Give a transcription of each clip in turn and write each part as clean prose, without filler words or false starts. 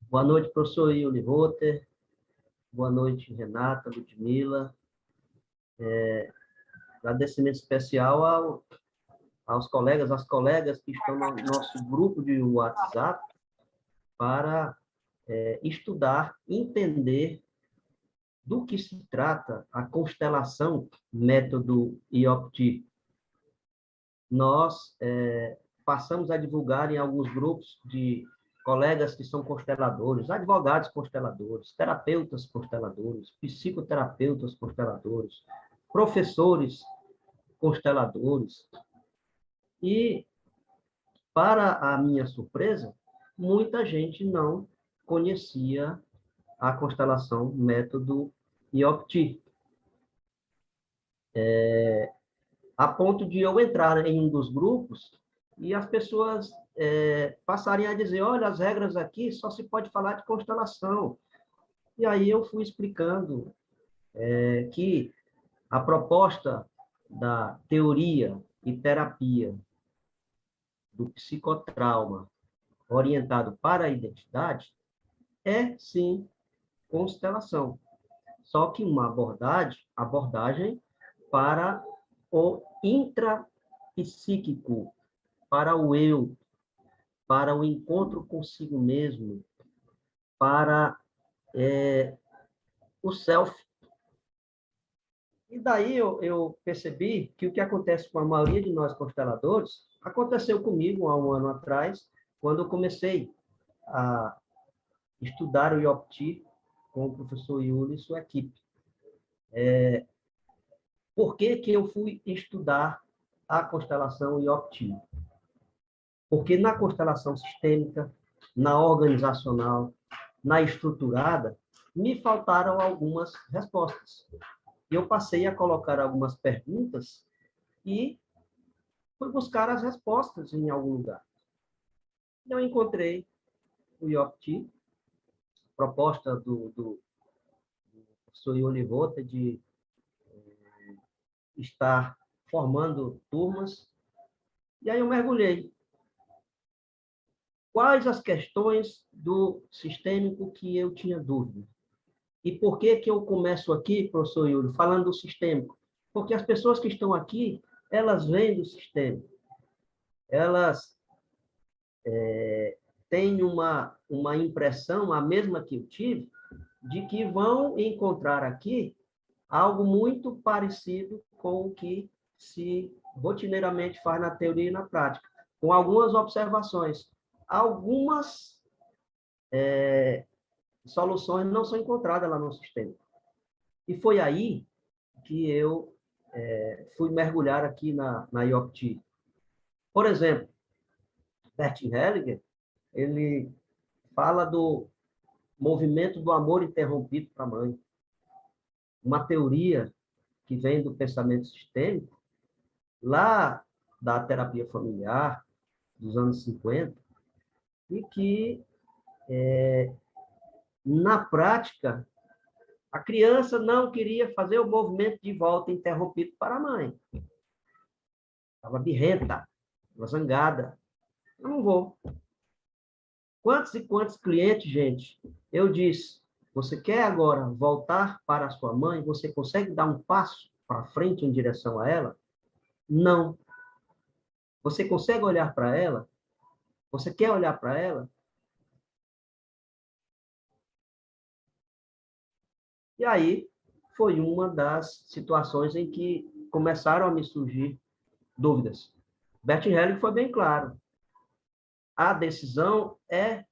Boa noite, professor Yuli Rotter. Boa noite, Renata, Ludmila. Agradecimento especial aos colegas, às colegas que estão no nosso grupo de WhatsApp para estudar, entender do que se trata a constelação método IOPT. Nós passamos a divulgar em alguns grupos de colegas que são consteladores, advogados consteladores, terapeutas consteladores, psicoterapeutas consteladores, professores consteladores. E, para a minha surpresa, muita gente não conhecia a constelação método IOPT. A ponto de eu entrar em um dos grupos e as pessoas passarem a dizer, olha, as regras aqui só se pode falar de constelação. E aí eu fui explicando que a proposta da teoria e terapia do psicotrauma orientado para a identidade é, sim, constelação. Só que uma abordagem para o intrapsíquico, para o eu, para o encontro consigo mesmo, para o self. E daí eu percebi que o que acontece com a maioria de nós consteladores aconteceu comigo há um ano atrás, quando eu comecei a estudar o IOPT com o professor Yuli e sua equipe. Por que que eu fui estudar a constelação IOPT? Porque na constelação sistêmica, na organizacional, na estruturada, me faltaram algumas respostas. Eu passei a colocar algumas perguntas e fui buscar as respostas em algum lugar. Eu encontrei o IOPT, proposta do professor Yuli Rotter de estar formando turmas, e aí eu mergulhei. Quais as questões do sistêmico que eu tinha dúvida? E por que que eu começo aqui, professor Yuri, falando do sistêmico? Porque as pessoas que estão aqui, elas vêm do sistêmico. Elas têm uma impressão, a mesma que eu tive, de que vão encontrar aqui algo muito parecido com o que se rotineiramente faz na teoria e na prática, com algumas observações. Algumas soluções não são encontradas lá no sistema. E foi aí que eu fui mergulhar aqui na IOPT. Por exemplo, Bert Hellinger, ele fala do movimento do amor interrompido para a mãe. Uma teoria que vem do pensamento sistêmico, lá da terapia familiar, dos anos 50, e que, na prática, a criança não queria fazer o movimento de volta interrompido para a mãe. Estava birrenta, estava zangada. Eu não vou. Quantos e quantos clientes, gente, eu disse, você quer agora voltar para a sua mãe? Você consegue dar um passo para frente em direção a ela? Não. Você consegue olhar para ela? Você quer olhar para ela? E aí foi uma das situações em que começaram a me surgir dúvidas. Bert Hellinger foi bem claro. A decisão é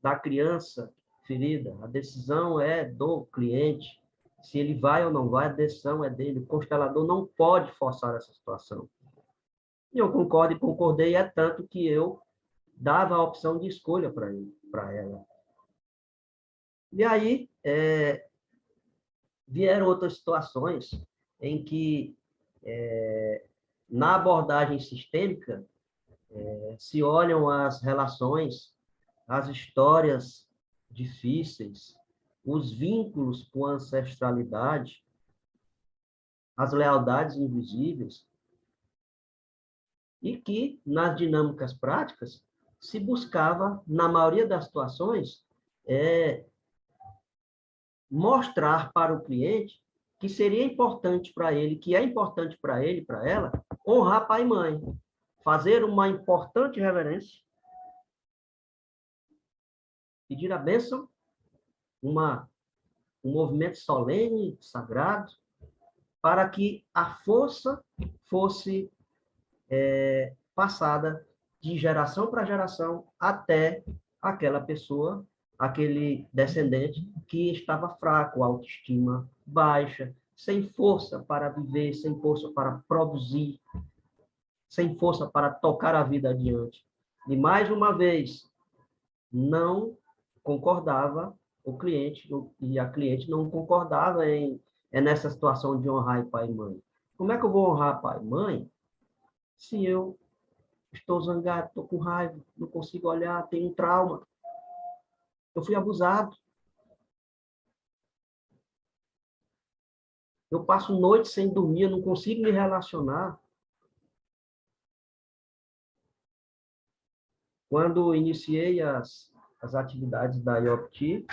da criança ferida, a decisão é do cliente. Se ele vai ou não vai, a decisão é dele. O constelador não pode forçar essa situação. E eu concordo e concordei, é tanto que eu dava a opção de escolha para ele, para ela. E aí vieram outras situações em que, na abordagem sistêmica, se olham as relações, as histórias difíceis, os vínculos com a ancestralidade, as lealdades invisíveis, e que, nas dinâmicas práticas, se buscava, na maioria das situações, é mostrar para o cliente que seria importante para ele, que é importante para ele, para ela, honrar pai e mãe, fazer uma importante reverência, pedir a bênção, um movimento solene, sagrado, para que a força fosse passada de geração para geração até aquela pessoa, aquele descendente que estava fraco, autoestima baixa, sem força para viver, sem força para produzir, sem força para tocar a vida adiante. E mais uma vez, não concordava o cliente, e a cliente não concordava nessa situação de honrar pai e mãe. Como é que eu vou honrar pai e mãe se eu estou zangado, estou com raiva, não consigo olhar, tenho um trauma, eu fui abusado, eu passo noites sem dormir, eu não consigo me relacionar. Quando iniciei as atividades da IOPT,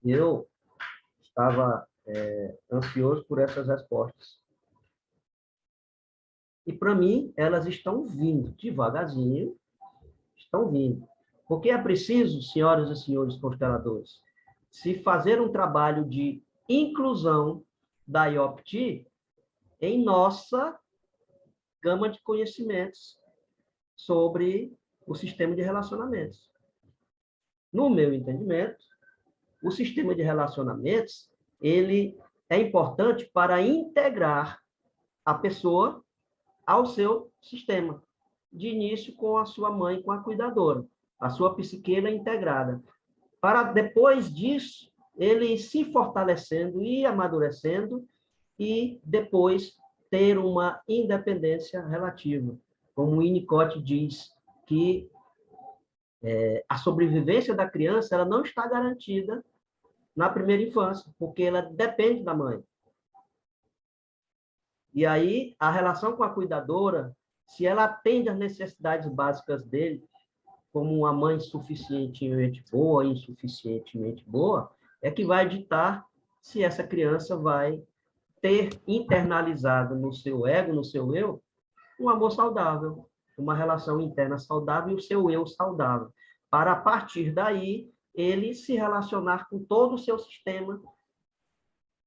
eu estava ansioso por essas respostas. E, para mim, elas estão vindo, devagarzinho, estão vindo. Porque é preciso, senhoras e senhores consteladores, se fazer um trabalho de inclusão da IOPT em nossa gama de conhecimentos sobre o sistema de relacionamentos. No meu entendimento, o sistema de relacionamentos, ele é importante para integrar a pessoa ao seu sistema. De início, com a sua mãe, com a cuidadora. A sua psique é integrada. Para depois disso, ele ir se fortalecendo e amadurecendo e depois ter uma independência relativa. Como o Winnicott diz, que a sobrevivência da criança ela não está garantida na primeira infância, porque ela depende da mãe. E aí, a relação com a cuidadora, se ela atende às necessidades básicas dele, como uma mãe suficientemente boa, insuficientemente boa, é que vai ditar se essa criança vai ter internalizado no seu ego, no seu eu, um amor saudável, uma relação interna saudável e o seu eu saudável. Para, a partir daí, ele se relacionar com todo o seu sistema,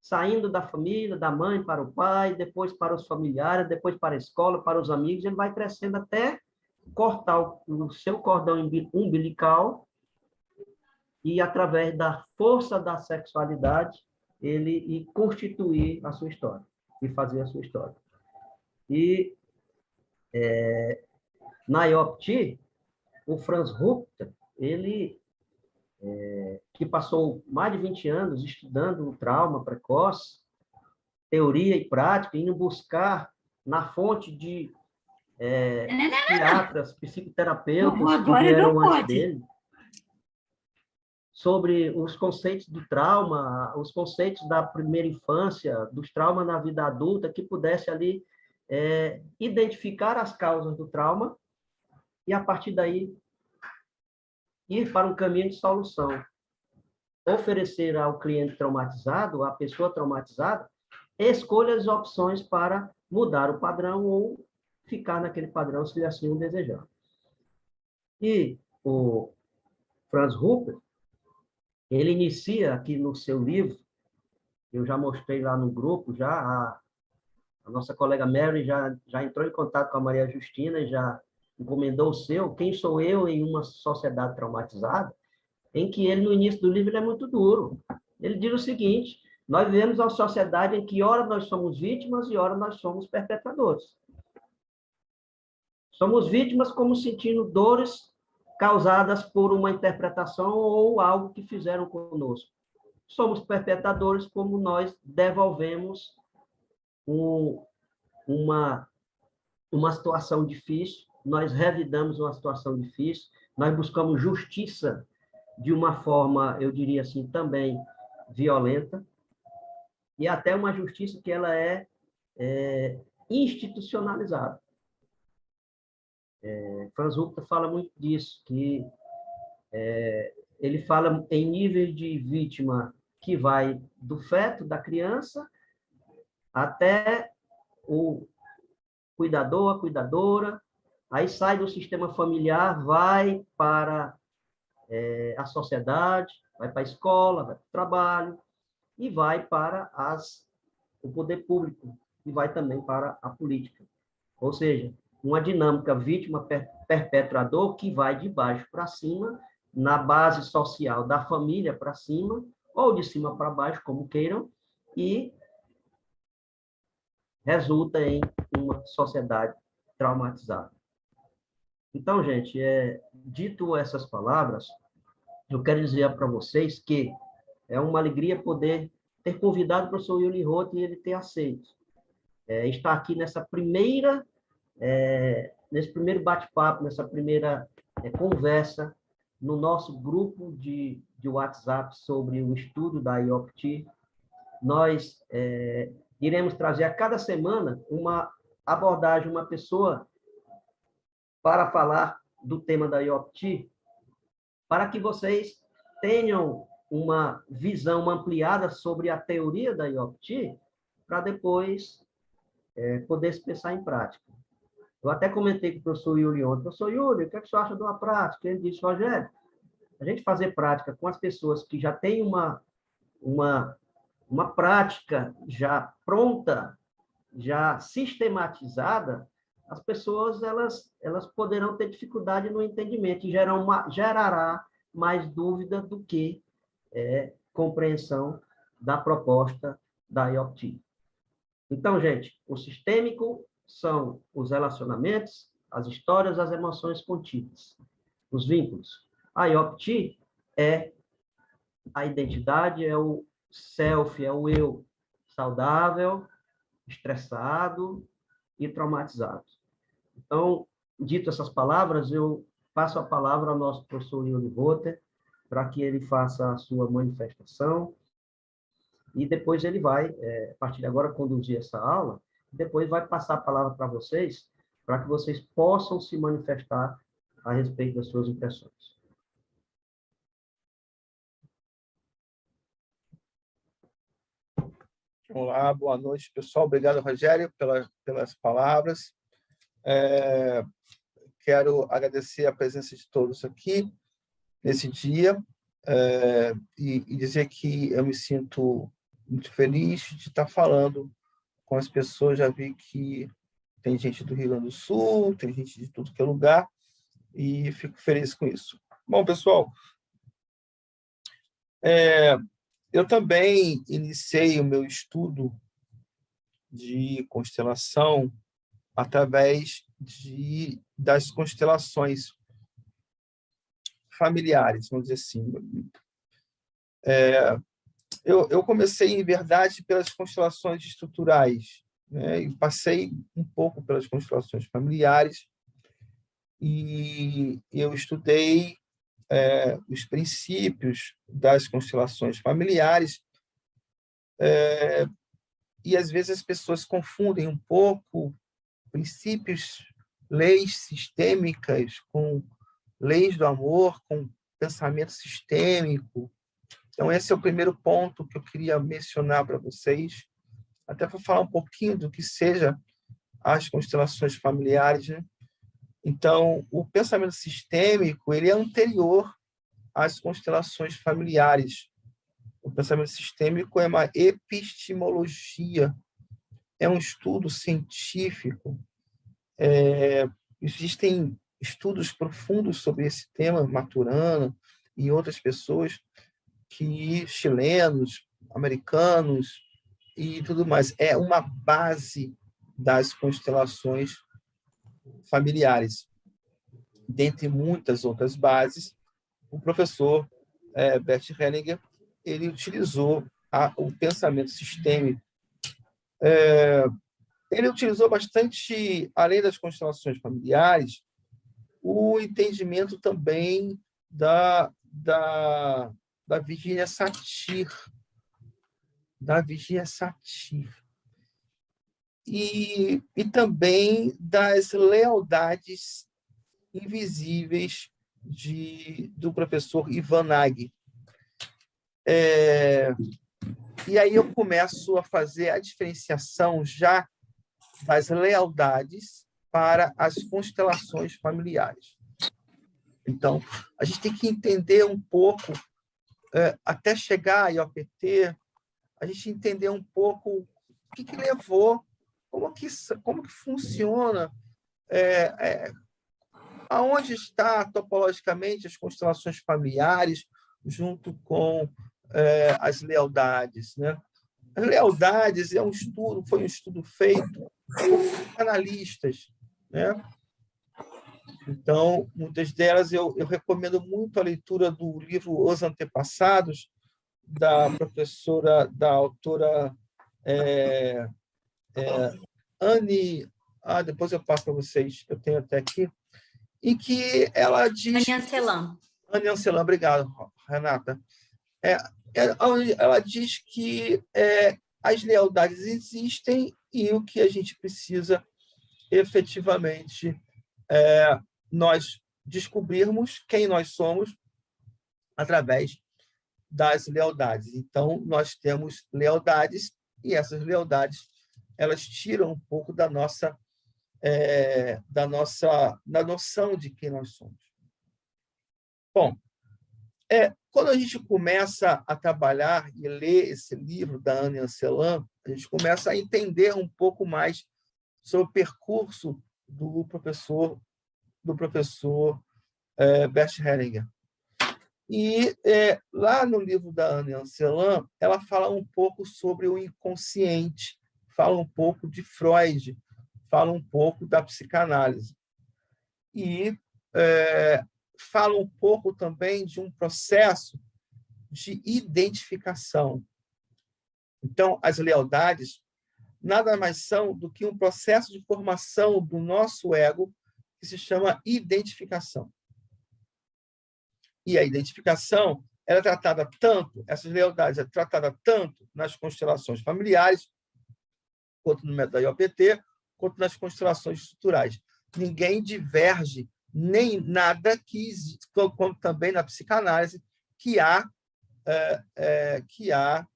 saindo da família, da mãe para o pai, depois para os familiares, depois para a escola, para os amigos, ele vai crescendo até cortar o seu cordão umbilical e, através da força da sexualidade, ele constituir a sua história, e fazer a sua história. E na IOPT, o Franz Rupert, ele, que passou mais de 20 anos estudando o trauma precoce, teoria e prática, indo buscar na fonte de psiquiatras, psicoterapeutas que vieram antes dele, sobre os conceitos do trauma, os conceitos da primeira infância, dos traumas na vida adulta, que pudesse ali identificar as causas do trauma e, a partir daí, ir para um caminho de solução. Oferecer ao cliente traumatizado, à pessoa traumatizada, escolhas e opções para mudar o padrão ou ficar naquele padrão, se assim o desejar. E o Franz Rupert, ele inicia aqui no seu livro, eu já mostrei lá no grupo, já a nossa colega Mary já entrou em contato com a Maria Justina e já encomendou o seu, Quem Sou Eu em uma Sociedade Traumatizada, em que ele, no início do livro, ele é muito duro. Ele diz o seguinte: nós vivemos uma sociedade em que, ora, nós somos vítimas e, ora, nós somos perpetradores. Somos vítimas como sentindo dores causadas por uma interpretação ou algo que fizeram conosco. Somos perpetradores como nós devolvemos uma situação difícil, nós revidamos uma situação difícil, nós buscamos justiça de uma forma, eu diria assim, também violenta, e até uma justiça que ela é institucionalizada. Franz Rupert fala muito disso, que ele fala em nível de vítima que vai do feto, da criança, até o cuidador, a cuidadora, aí sai do sistema familiar, vai para a sociedade, vai para a escola, vai para o trabalho, e vai para o poder público, e vai também para a política. Ou seja, uma dinâmica vítima-perpetrador que vai de baixo para cima, na base social da família para cima, ou de cima para baixo, como queiram, e resulta em uma sociedade traumatizada. Então, gente, dito essas palavras, eu quero dizer para vocês que é uma alegria poder ter convidado o professor Yuli Roth e ele ter aceito. Estar aqui nesse primeiro bate-papo, nessa primeira conversa, no nosso grupo de WhatsApp sobre o estudo da IOPT. Nós iremos trazer a cada semana uma abordagem, uma pessoa para falar do tema da IOPT, para que vocês tenham uma visão ampliada sobre a teoria da IOPT, para depois poder se pensar em prática. Eu até comentei com o professor Yuri ontem: professor Yuri, o que é que o senhor acha de uma prática? Ele disse: Rogério, a gente fazer prática com as pessoas que já têm uma prática já pronta, já sistematizada, as pessoas elas poderão ter dificuldade no entendimento e gerará mais dúvida do que compreensão da proposta da IOPT. Então, gente, o sistêmico são os relacionamentos, as histórias, as emoções contidas, os vínculos. A IOPT é a identidade, é o self, é o eu saudável, estressado e traumatizado. Então, dito essas palavras, eu passo a palavra ao nosso professor Yuri Roth, para que ele faça a sua manifestação, e depois ele vai, a partir de agora, conduzir essa aula, depois vai passar a palavra para vocês, para que vocês possam se manifestar a respeito das suas impressões. Olá, boa noite, pessoal. Obrigado, Rogério, pelas palavras. Quero agradecer a presença de todos aqui nesse dia e dizer que eu me sinto muito feliz de estar falando com as pessoas. Já vi que tem gente do Rio Grande do Sul, tem gente de tudo que é lugar, e fico feliz com isso. Bom, pessoal, eu também iniciei o meu estudo de constelação através das constelações familiares, vamos dizer assim. Eu comecei, em verdade, pelas constelações estruturais, né? E passei um pouco pelas constelações familiares, e eu estudei os princípios das constelações familiares, e às vezes as pessoas confundem um pouco princípios, leis sistêmicas com leis do amor, com pensamento sistêmico. Então, esse é o primeiro ponto que eu queria mencionar para vocês, até para falar um pouquinho do que seja as constelações familiares, né? Então, o pensamento sistêmico ele é anterior às constelações familiares. O pensamento sistêmico é uma epistemologia, é um estudo científico. Existem estudos profundos sobre esse tema, Maturana e outras pessoas, chilenos, americanos e tudo mais. É uma base das constelações familiares. Dentre muitas outras bases, o professor Bert Hellinger ele utilizou o pensamento sistêmico. Ele utilizou bastante, além das constelações familiares, o entendimento também da Virginia Satir, e também das lealdades invisíveis do professor Ivan Nagy. E aí eu começo a fazer a diferenciação já das lealdades para as constelações familiares. Então, a gente tem que entender um pouco, até chegar a IOPT, a gente entender um pouco o que levou, como que funciona, aonde está topologicamente as constelações familiares junto com as lealdades, né? As lealdades foi um estudo feito por analistas, né? Então, muitas delas eu recomendo muito a leitura do livro Os Antepassados, da professora, da autora Anne... depois eu passo para vocês, eu tenho até aqui, em que ela diz... Anne Ancelan, obrigado, Renata. Ela diz que as lealdades existem e o que a gente precisa efetivamente nós descobrirmos quem nós somos através das lealdades. Então, nós temos lealdades e essas lealdades elas tiram um pouco da noção de quem nós somos. Bom, quando a gente começa a trabalhar e ler esse livro da Anne Ancelan, a gente começa a entender um pouco mais sobre o percurso do professor Bert Hellinger. E lá no livro da Anne Ancelan, ela fala um pouco sobre o inconsciente, fala um pouco de Freud, fala um pouco da psicanálise. E fala um pouco também de um processo de identificação. Então, as lealdades nada mais são do que um processo de formação do nosso ego que se chama identificação. E a identificação ela é tratada tanto, essas lealdades é tratada tanto nas constelações familiares, quanto no método da IOPT, quanto nas constelações estruturais. Ninguém diverge nem nada que existe, como também na psicanálise, que há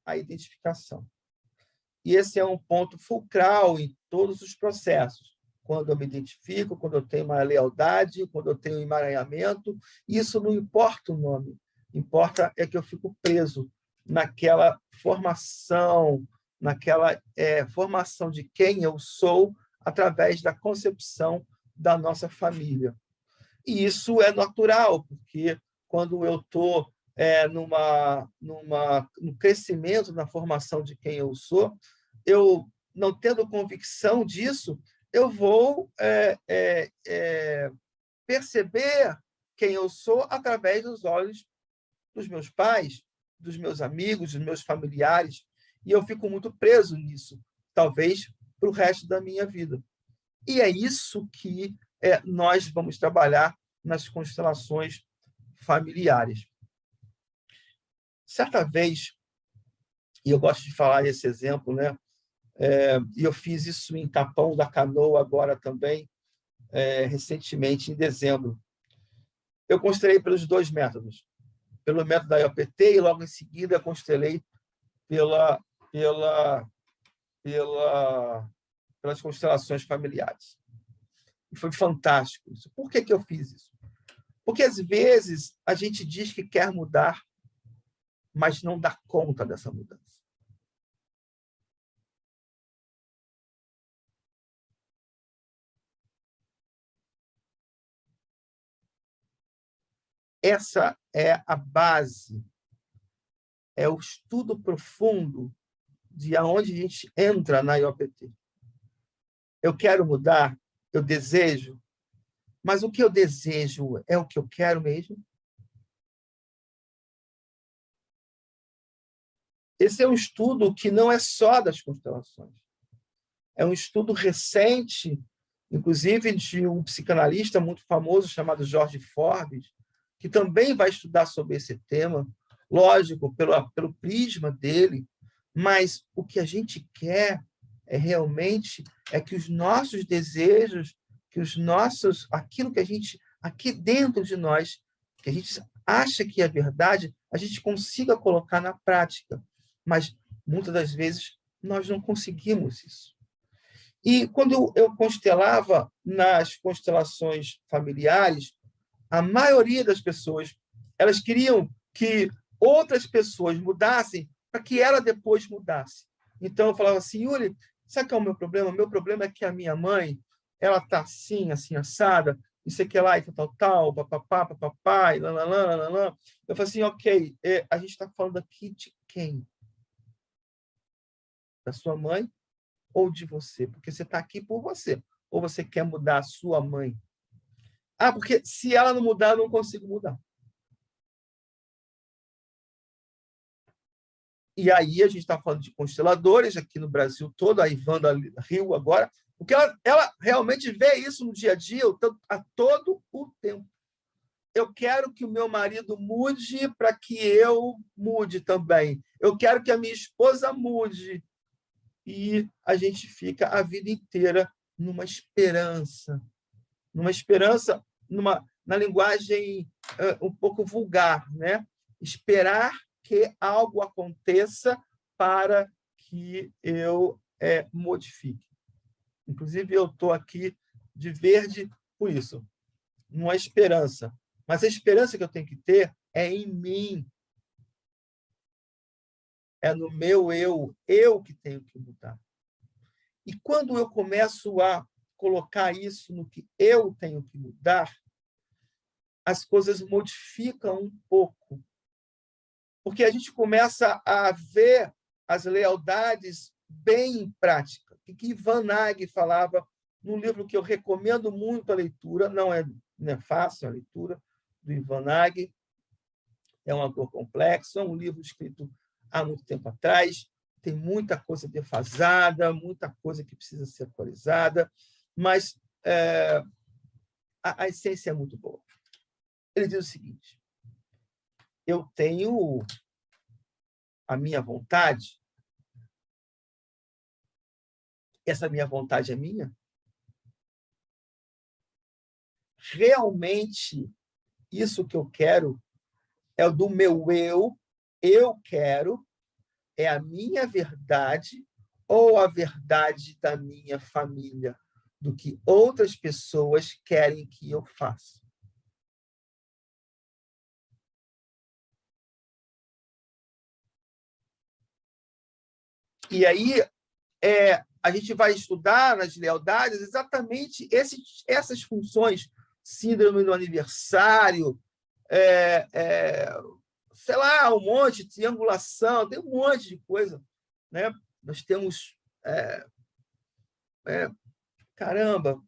a identificação. E esse é um ponto fulcral em todos os processos. Quando eu me identifico, quando eu tenho uma lealdade, quando eu tenho um emaranhamento, isso não importa o nome. Importa é que eu fico preso naquela formação, formação de quem eu sou através da concepção da nossa família. E isso é natural, porque quando eu estou no crescimento, na formação de quem eu sou, eu, não tendo convicção disso, eu vou perceber quem eu sou através dos olhos dos meus pais, dos meus amigos, dos meus familiares, e eu fico muito preso nisso, talvez para o resto da minha vida. E é isso que nós vamos trabalhar nas constelações familiares. Certa vez, e eu gosto de falar esse exemplo, né? E eu fiz isso em Capão da Canoa agora também, recentemente, em dezembro. Eu constelei pelos dois métodos, pelo método da IOPT e logo em seguida constelei pelas constelações familiares. E foi fantástico isso. Por que eu fiz isso? Porque, às vezes, a gente diz que quer mudar, mas não dá conta dessa mudança. Essa é a base, é o estudo profundo de aonde a gente entra na IOPT. Eu quero mudar, eu desejo, mas o que eu desejo é o que eu quero mesmo? Esse é um estudo que não é só das constelações. É um estudo recente, inclusive de um psicanalista muito famoso chamado George Forbes, que também vai estudar sobre esse tema, lógico, pelo prisma dele, mas o que a gente quer realmente que os nossos desejos, aquilo que a gente, aqui dentro de nós, que a gente acha que é verdade, a gente consiga colocar na prática. Mas, muitas das vezes, nós não conseguimos isso. E quando eu constelava nas constelações familiares, a maioria das pessoas, elas queriam que outras pessoas mudassem para que ela depois mudasse. Então, eu falava assim, Yuri, sabe qual é o meu problema? O meu problema é que a minha mãe, ela está assim, assim, assada, isso aqui lá, e tal, papapá, papapá, e lá, lá, lá, lá, lá. Eu falei assim, ok, a gente está falando aqui de quem? Da sua mãe ou de você? Porque você está aqui por você. Ou você quer mudar a sua mãe? Ah, porque se ela não mudar, eu não consigo mudar. E aí a gente está falando de consteladores aqui no Brasil todo, a Ivanda Rio agora, porque ela realmente vê isso no dia a dia a todo o tempo. Eu quero que o meu marido mude para que eu mude também. Eu quero que a minha esposa mude. E a gente fica a vida inteira numa esperança, na linguagem um pouco vulgar, né? Esperar que algo aconteça para que eu modifique. Inclusive, eu estou aqui de verde por isso, numa esperança. Mas a esperança que eu tenho que ter é em mim, é no meu eu que tenho que mudar. E quando eu começo a colocar isso no que eu tenho que mudar, as coisas modificam um pouco. Porque a gente começa a ver as lealdades bem em prática. O que Ivan Nag falava num livro que eu recomendo muito a leitura, não é fácil a leitura, do Ivan Nag, é um autor complexo, é um livro escrito há muito tempo atrás, tem muita coisa defasada, muita coisa que precisa ser atualizada, mas a essência é muito boa. Ele diz o seguinte: eu tenho a minha vontade, essa minha vontade é minha? Realmente, isso que eu quero é o do meu eu quero, é a minha verdade ou a verdade da minha família, do que outras pessoas querem que eu faça? E aí a gente vai estudar nas lealdades exatamente essas funções, síndrome do aniversário, sei lá, um monte de triangulação, tem um monte de coisa, né? Nós temos, caramba,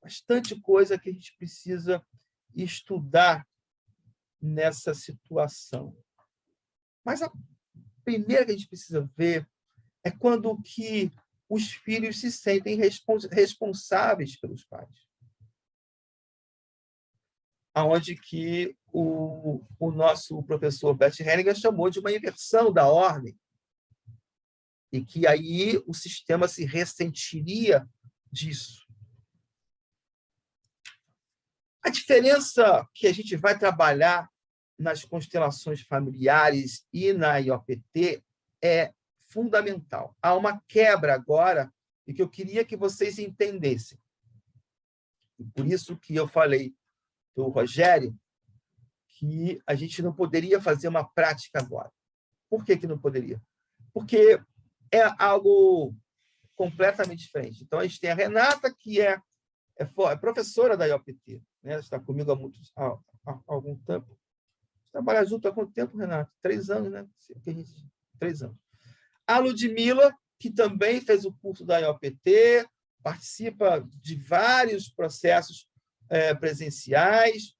bastante coisa que a gente precisa estudar nessa situação. Mas a primeira que a gente precisa ver é quando que os filhos se sentem responsáveis pelos pais. Aonde que o nosso professor Bert Hellinger chamou de uma inversão da ordem, e que aí o sistema se ressentiria disso. A diferença que a gente vai trabalhar nas constelações familiares e na IOPT é fundamental. Há uma quebra agora e que eu queria que vocês entendessem. E por isso que eu falei do Rogério que a gente não poderia fazer uma prática agora. Por que não poderia? Porque é algo completamente diferente. Então, a gente tem a Renata, que é professora da IOPT, né? Está comigo há algum tempo. Trabalha junto há quanto tempo, Renata? 3 anos, né? 3 anos. A Ludmila, que também fez o curso da IOPT, participa de vários processos presenciais.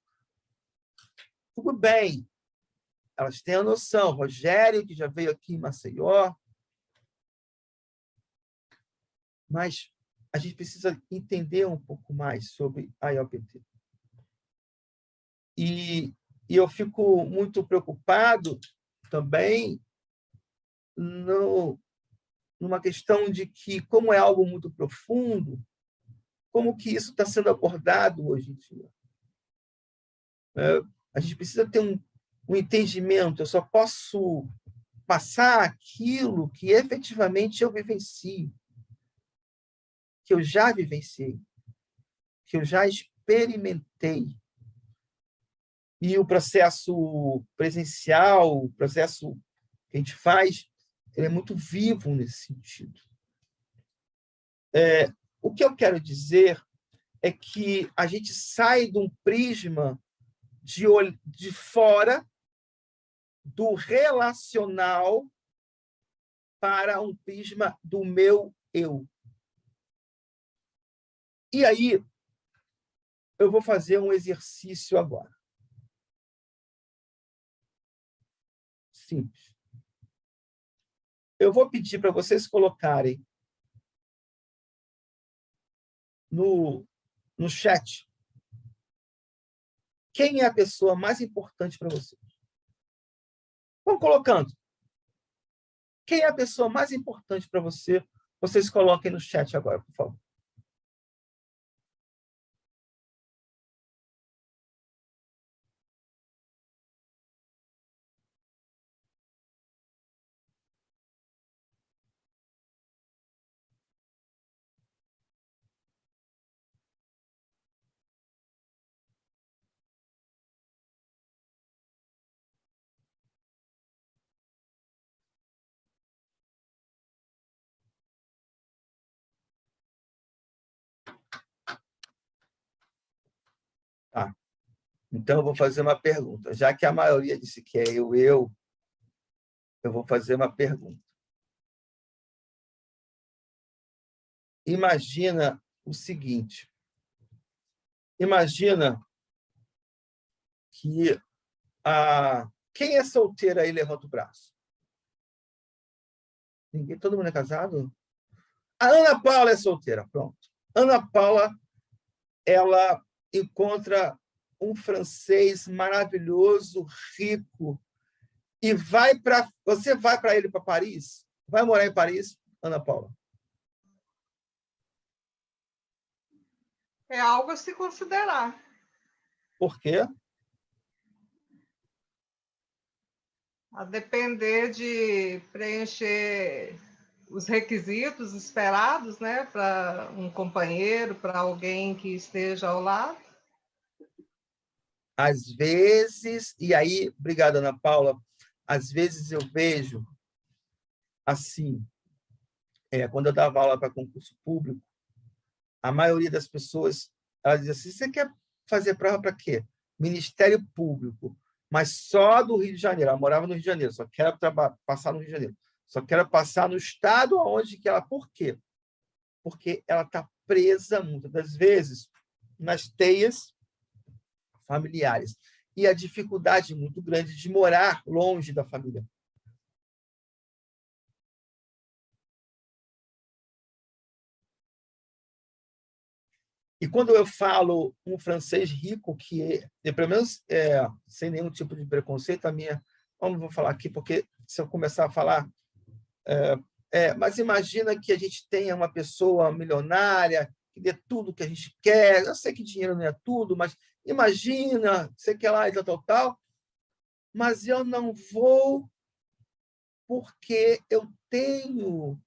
Tudo bem, elas têm a noção. Rogério, que já veio aqui em Maceió. Mas a gente precisa entender um pouco mais sobre a IOPT. E eu fico muito preocupado também numa questão de que, como é algo muito profundo, como que isso está sendo abordado hoje em dia. A gente precisa ter um entendimento. Eu só posso passar aquilo que efetivamente eu vivencio, que eu já vivenciei, que eu já experimentei. E o processo presencial, o processo que a gente faz, ele é muito vivo nesse sentido. O que eu quero dizer é que a gente sai de um prisma de fora do relacional para um prisma do meu eu. E aí, eu vou fazer um exercício agora. Simples. Eu vou pedir para vocês colocarem no chat quem é a pessoa mais importante para vocês. Vão colocando. Quem é a pessoa mais importante para você? Vocês coloquem no chat agora, por favor. Tá. Então, eu vou fazer uma pergunta. Já que a maioria disse que é eu vou fazer uma pergunta. Imagina o seguinte. Imagina que quem é solteira aí, levanta o braço. Ninguém, todo mundo é casado? A Ana Paula é solteira, pronto. Ana Paula, ela encontra um francês maravilhoso, rico, e você vai para ele para Paris? Vai morar em Paris, Ana Paula? É algo a se considerar. Por quê? A depender de preencher os requisitos esperados, né, para um companheiro, para alguém que esteja ao lado. Às vezes, e aí, obrigada, Ana Paula, às vezes eu vejo assim, quando eu dava aula para concurso público, a maioria das pessoas, ela diz assim, você quer fazer prova para quê? Ministério Público, mas só do Rio de Janeiro. Ela morava no Rio de Janeiro, só quero passar no Rio de Janeiro. Só quero passar no estado onde que ela... Por quê? Porque ela está presa, muitas das vezes, nas teias familiares. E a dificuldade muito grande de morar longe da família. E quando eu falo um francês rico, que pelo menos sem nenhum tipo de preconceito, não vou falar aqui, porque se eu começar a falar... mas imagina que a gente tenha uma pessoa milionária, que dê tudo que a gente quer. Eu sei que dinheiro não é tudo, mas imagina, sei que lá e tal. Mas eu não vou porque eu tenho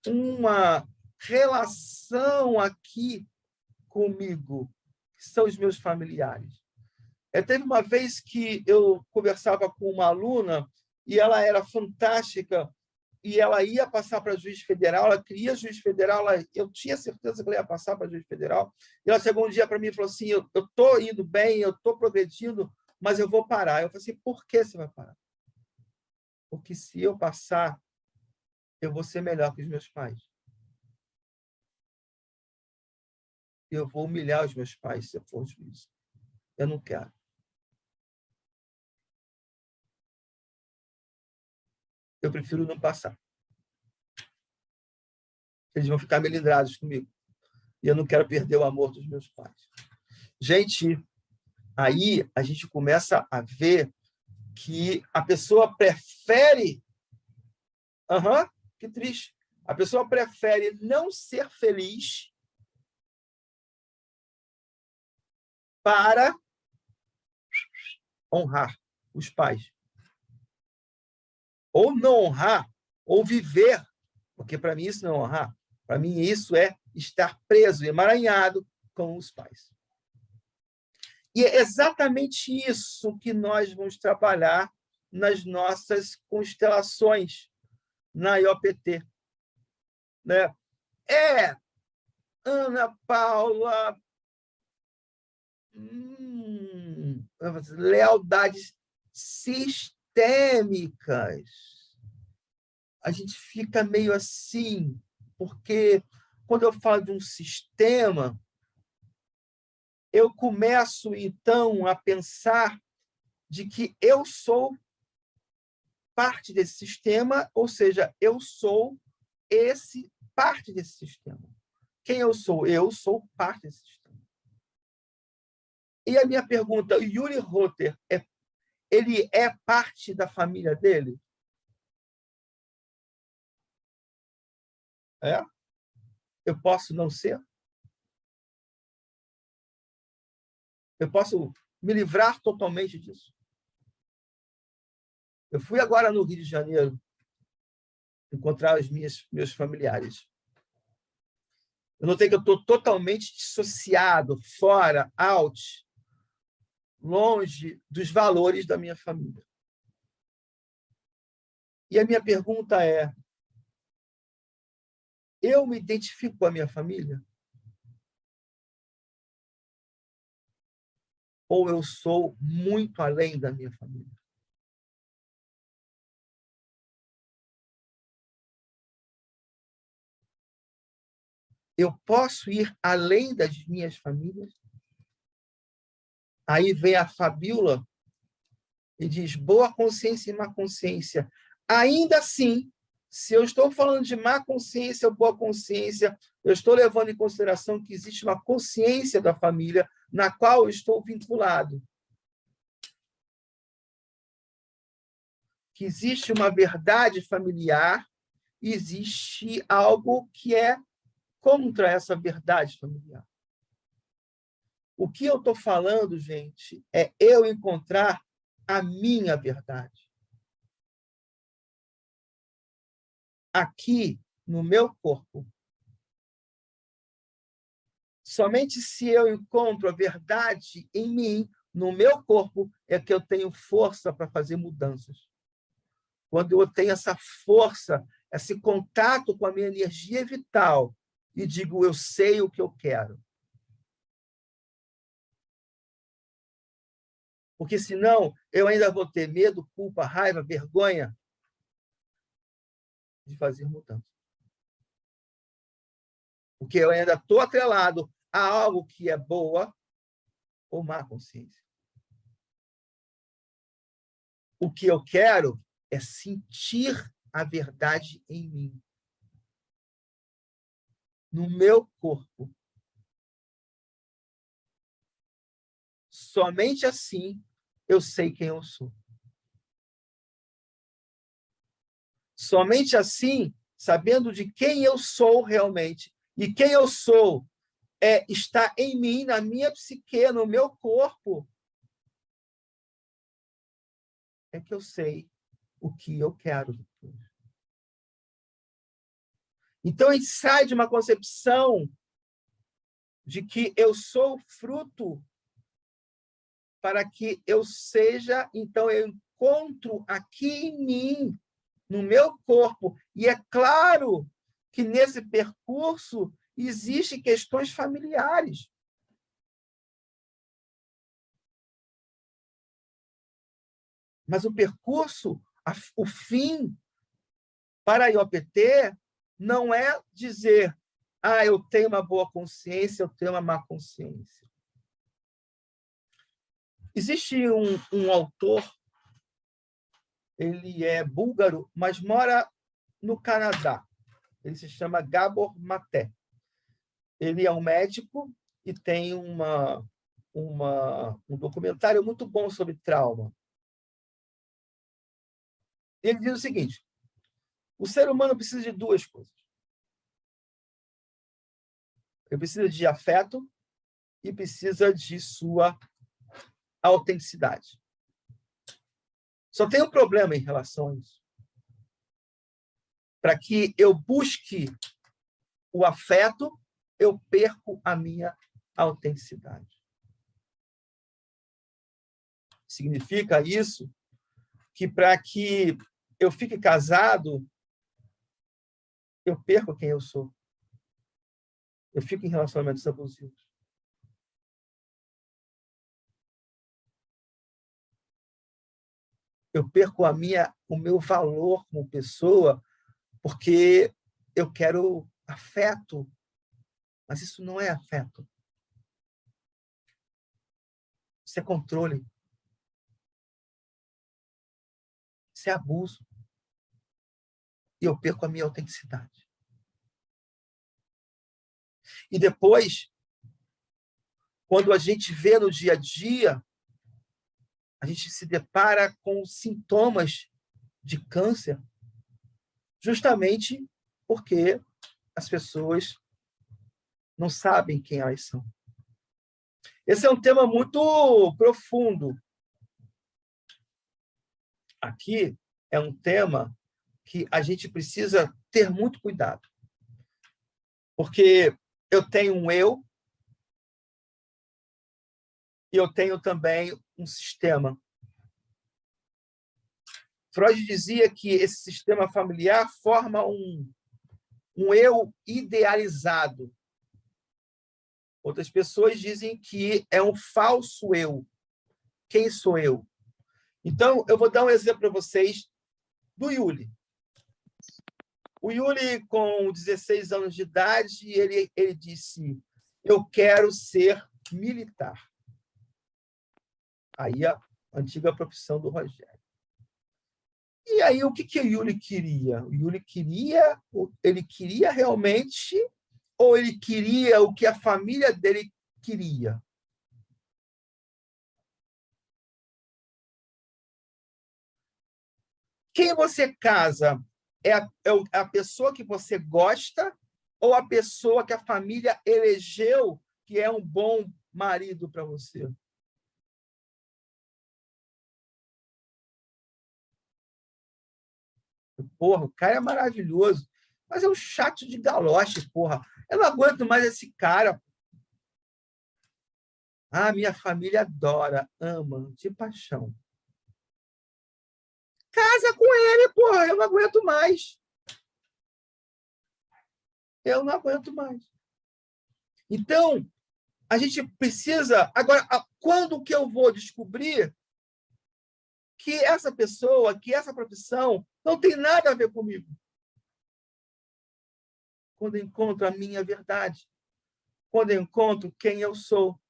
uma relação aqui comigo, que são os meus familiares. Teve uma vez que eu conversava com uma aluna e ela era fantástica e ela ia passar para juiz federal, ela queria juiz federal, eu tinha certeza que ela ia passar para juiz federal. E ela chegou um dia para mim e falou assim, eu estou indo bem, eu estou progredindo, mas eu vou parar. Eu falei assim, por que você vai parar? Porque se eu passar, eu vou ser melhor que os meus pais. Eu vou humilhar os meus pais se eu for juiz. Eu não quero. Eu prefiro não passar. Eles vão ficar melindrados comigo. E eu não quero perder o amor dos meus pais. Gente, aí a gente começa a ver que a pessoa prefere... que triste. A pessoa prefere não ser feliz para honrar os pais. Ou não honrar, ou viver, porque para mim isso não é honrar. Para mim isso é estar preso, emaranhado com os pais. E é exatamente isso que nós vamos trabalhar nas nossas constelações na IOPT. Né? Ana Paula, lealdades sistêmicas. A gente fica meio assim, porque quando eu falo de um sistema, eu começo, então, a pensar de que eu sou parte desse sistema, ou seja, eu sou parte desse sistema. Quem eu sou? Eu sou parte desse sistema. E a minha pergunta, o Yuri Rotter, ele é parte da família dele? É? Eu posso não ser? Eu posso me livrar totalmente disso? Eu fui agora no Rio de Janeiro encontrar os meus familiares. Eu notei que eu estou totalmente dissociado, fora, out, longe dos valores da minha família. E a minha pergunta é: eu me identifico com a minha família? Ou eu sou muito além da minha família? Eu posso ir além das minhas famílias? Aí vem a Fabíola e diz: boa consciência e má consciência. Ainda assim, se eu estou falando de má consciência ou boa consciência, eu estou levando em consideração que existe uma consciência da família na qual eu estou vinculado. Que existe uma verdade familiar e existe algo que é contra essa verdade familiar. O que eu estou falando, gente, é eu encontrar a minha verdade. Aqui, no meu corpo. Somente se eu encontro a verdade em mim, no meu corpo, é que eu tenho força para fazer mudanças. Quando eu tenho essa força, esse contato com a minha energia vital, e digo, eu sei o que eu quero. Porque senão eu ainda vou ter medo, culpa, raiva, vergonha de fazer mudança. Porque eu ainda estou atrelado a algo que é boa ou má consciência. O que eu quero é sentir a verdade em mim, no meu corpo. Somente assim eu sei quem eu sou. Somente assim, sabendo de quem eu sou realmente, e quem eu sou está em mim, na minha psique, no meu corpo, é que eu sei o que eu quero. Então, a gente sai de uma concepção de que eu sou fruto para que eu seja, então eu encontro aqui em mim, no meu corpo. E é claro que nesse percurso existem questões familiares. Mas o percurso, o fim para a IOPT não é dizer eu tenho uma boa consciência, eu tenho uma má consciência. Existe um autor, ele é búlgaro, mas mora no Canadá. Ele se chama Gabor Maté. Ele é um médico e tem um documentário muito bom sobre trauma. Ele diz o seguinte: o ser humano precisa de duas coisas. Ele precisa de afeto e precisa de sua autenticidade. Só tem um problema em relação a isso. Para que eu busque o afeto, eu perco a minha autenticidade. Significa isso que para que eu fique casado, eu perco quem eu sou. Eu fico em relacionamentos abusivos. Eu perco o meu valor como pessoa, porque eu quero afeto. Mas isso não é afeto. Isso é controle. Isso é abuso. E eu perco a minha autenticidade. E depois, quando a gente vê no dia a dia, a gente se depara com sintomas de câncer, justamente porque as pessoas não sabem quem elas são. Esse é um tema muito profundo. Aqui é um tema que a gente precisa ter muito cuidado. Porque eu tenho um eu e eu tenho também um sistema. Freud dizia que esse sistema familiar forma um eu idealizado. Outras pessoas dizem que é um falso eu. Quem sou eu? Então, eu vou dar um exemplo para vocês do Yuli. O Yuli, com 16 anos de idade, ele disse: eu quero ser militar. Aí a antiga profissão do Rogério. E aí, o que o Yuli queria? O Yuli queria realmente, ou ele queria o que a família dele queria? Quem você casa é a pessoa que você gosta ou a pessoa que a família elegeu que é um bom marido para você? Porra, o cara é maravilhoso, mas é um chato de galoche, porra. Eu não aguento mais esse cara. Ah, minha família adora, ama, de paixão. Casa com ele, porra, eu não aguento mais. Eu não aguento mais. Então, a gente precisa... Agora, quando que eu vou descobrir que essa pessoa, que essa profissão não tem nada a ver comigo? Quando eu encontro a minha verdade. Quando eu encontro quem eu sou.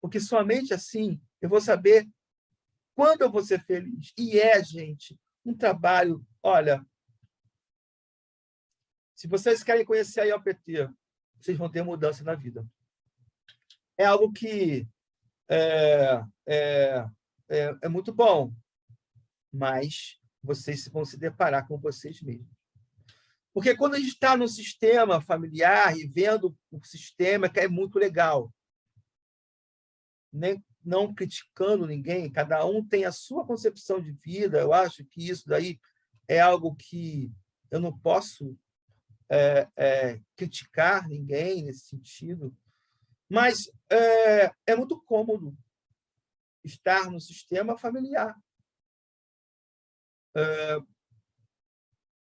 Porque somente assim eu vou saber quando eu vou ser feliz. E gente, um trabalho... Olha, se vocês querem conhecer a IOPT, vocês vão ter mudança na vida. É algo que é muito bom, mas vocês vão se deparar com vocês mesmos. Porque quando a gente está no sistema familiar e vendo o sistema, que é muito legal, nem não criticando ninguém, cada um tem a sua concepção de vida, eu acho que isso daí é algo que eu não posso criticar ninguém nesse sentido, mas é muito cômodo estar no sistema familiar.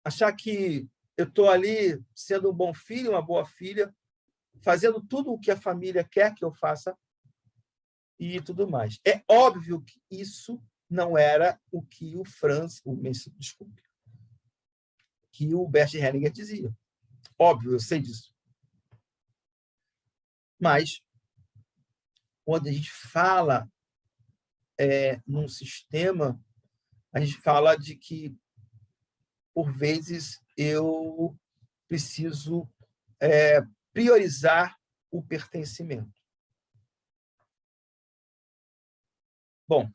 Achar que eu estou ali sendo um bom filho, uma boa filha, fazendo tudo o que a família quer que eu faça e tudo mais. É óbvio que isso não era o que que o Bert Hellinger dizia. Óbvio, eu sei disso. Mas, quando a gente fala num sistema, a gente fala de que, por vezes, eu preciso priorizar o pertencimento. Bom,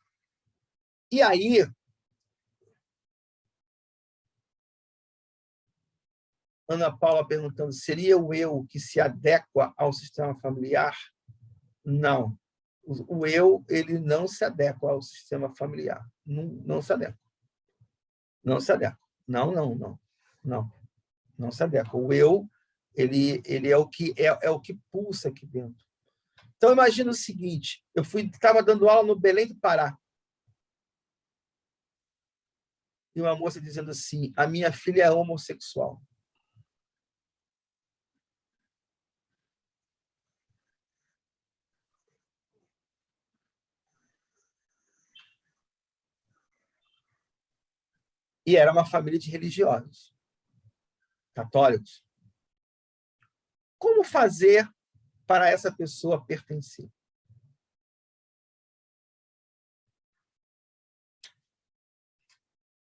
e aí, Ana Paula perguntando, seria o eu que se adequa ao sistema familiar? Não. O eu, ele não se adequa ao sistema familiar. Não se adequa. Não se adequa. Não. Não se adequa. O eu, ele é o que pulsa aqui dentro. Então, imagina o seguinte, eu estava dando aula no Belém do Pará, e uma moça dizendo assim, a minha filha é homossexual. E era uma família de religiosos, católicos. Como fazer para essa pessoa pertencer?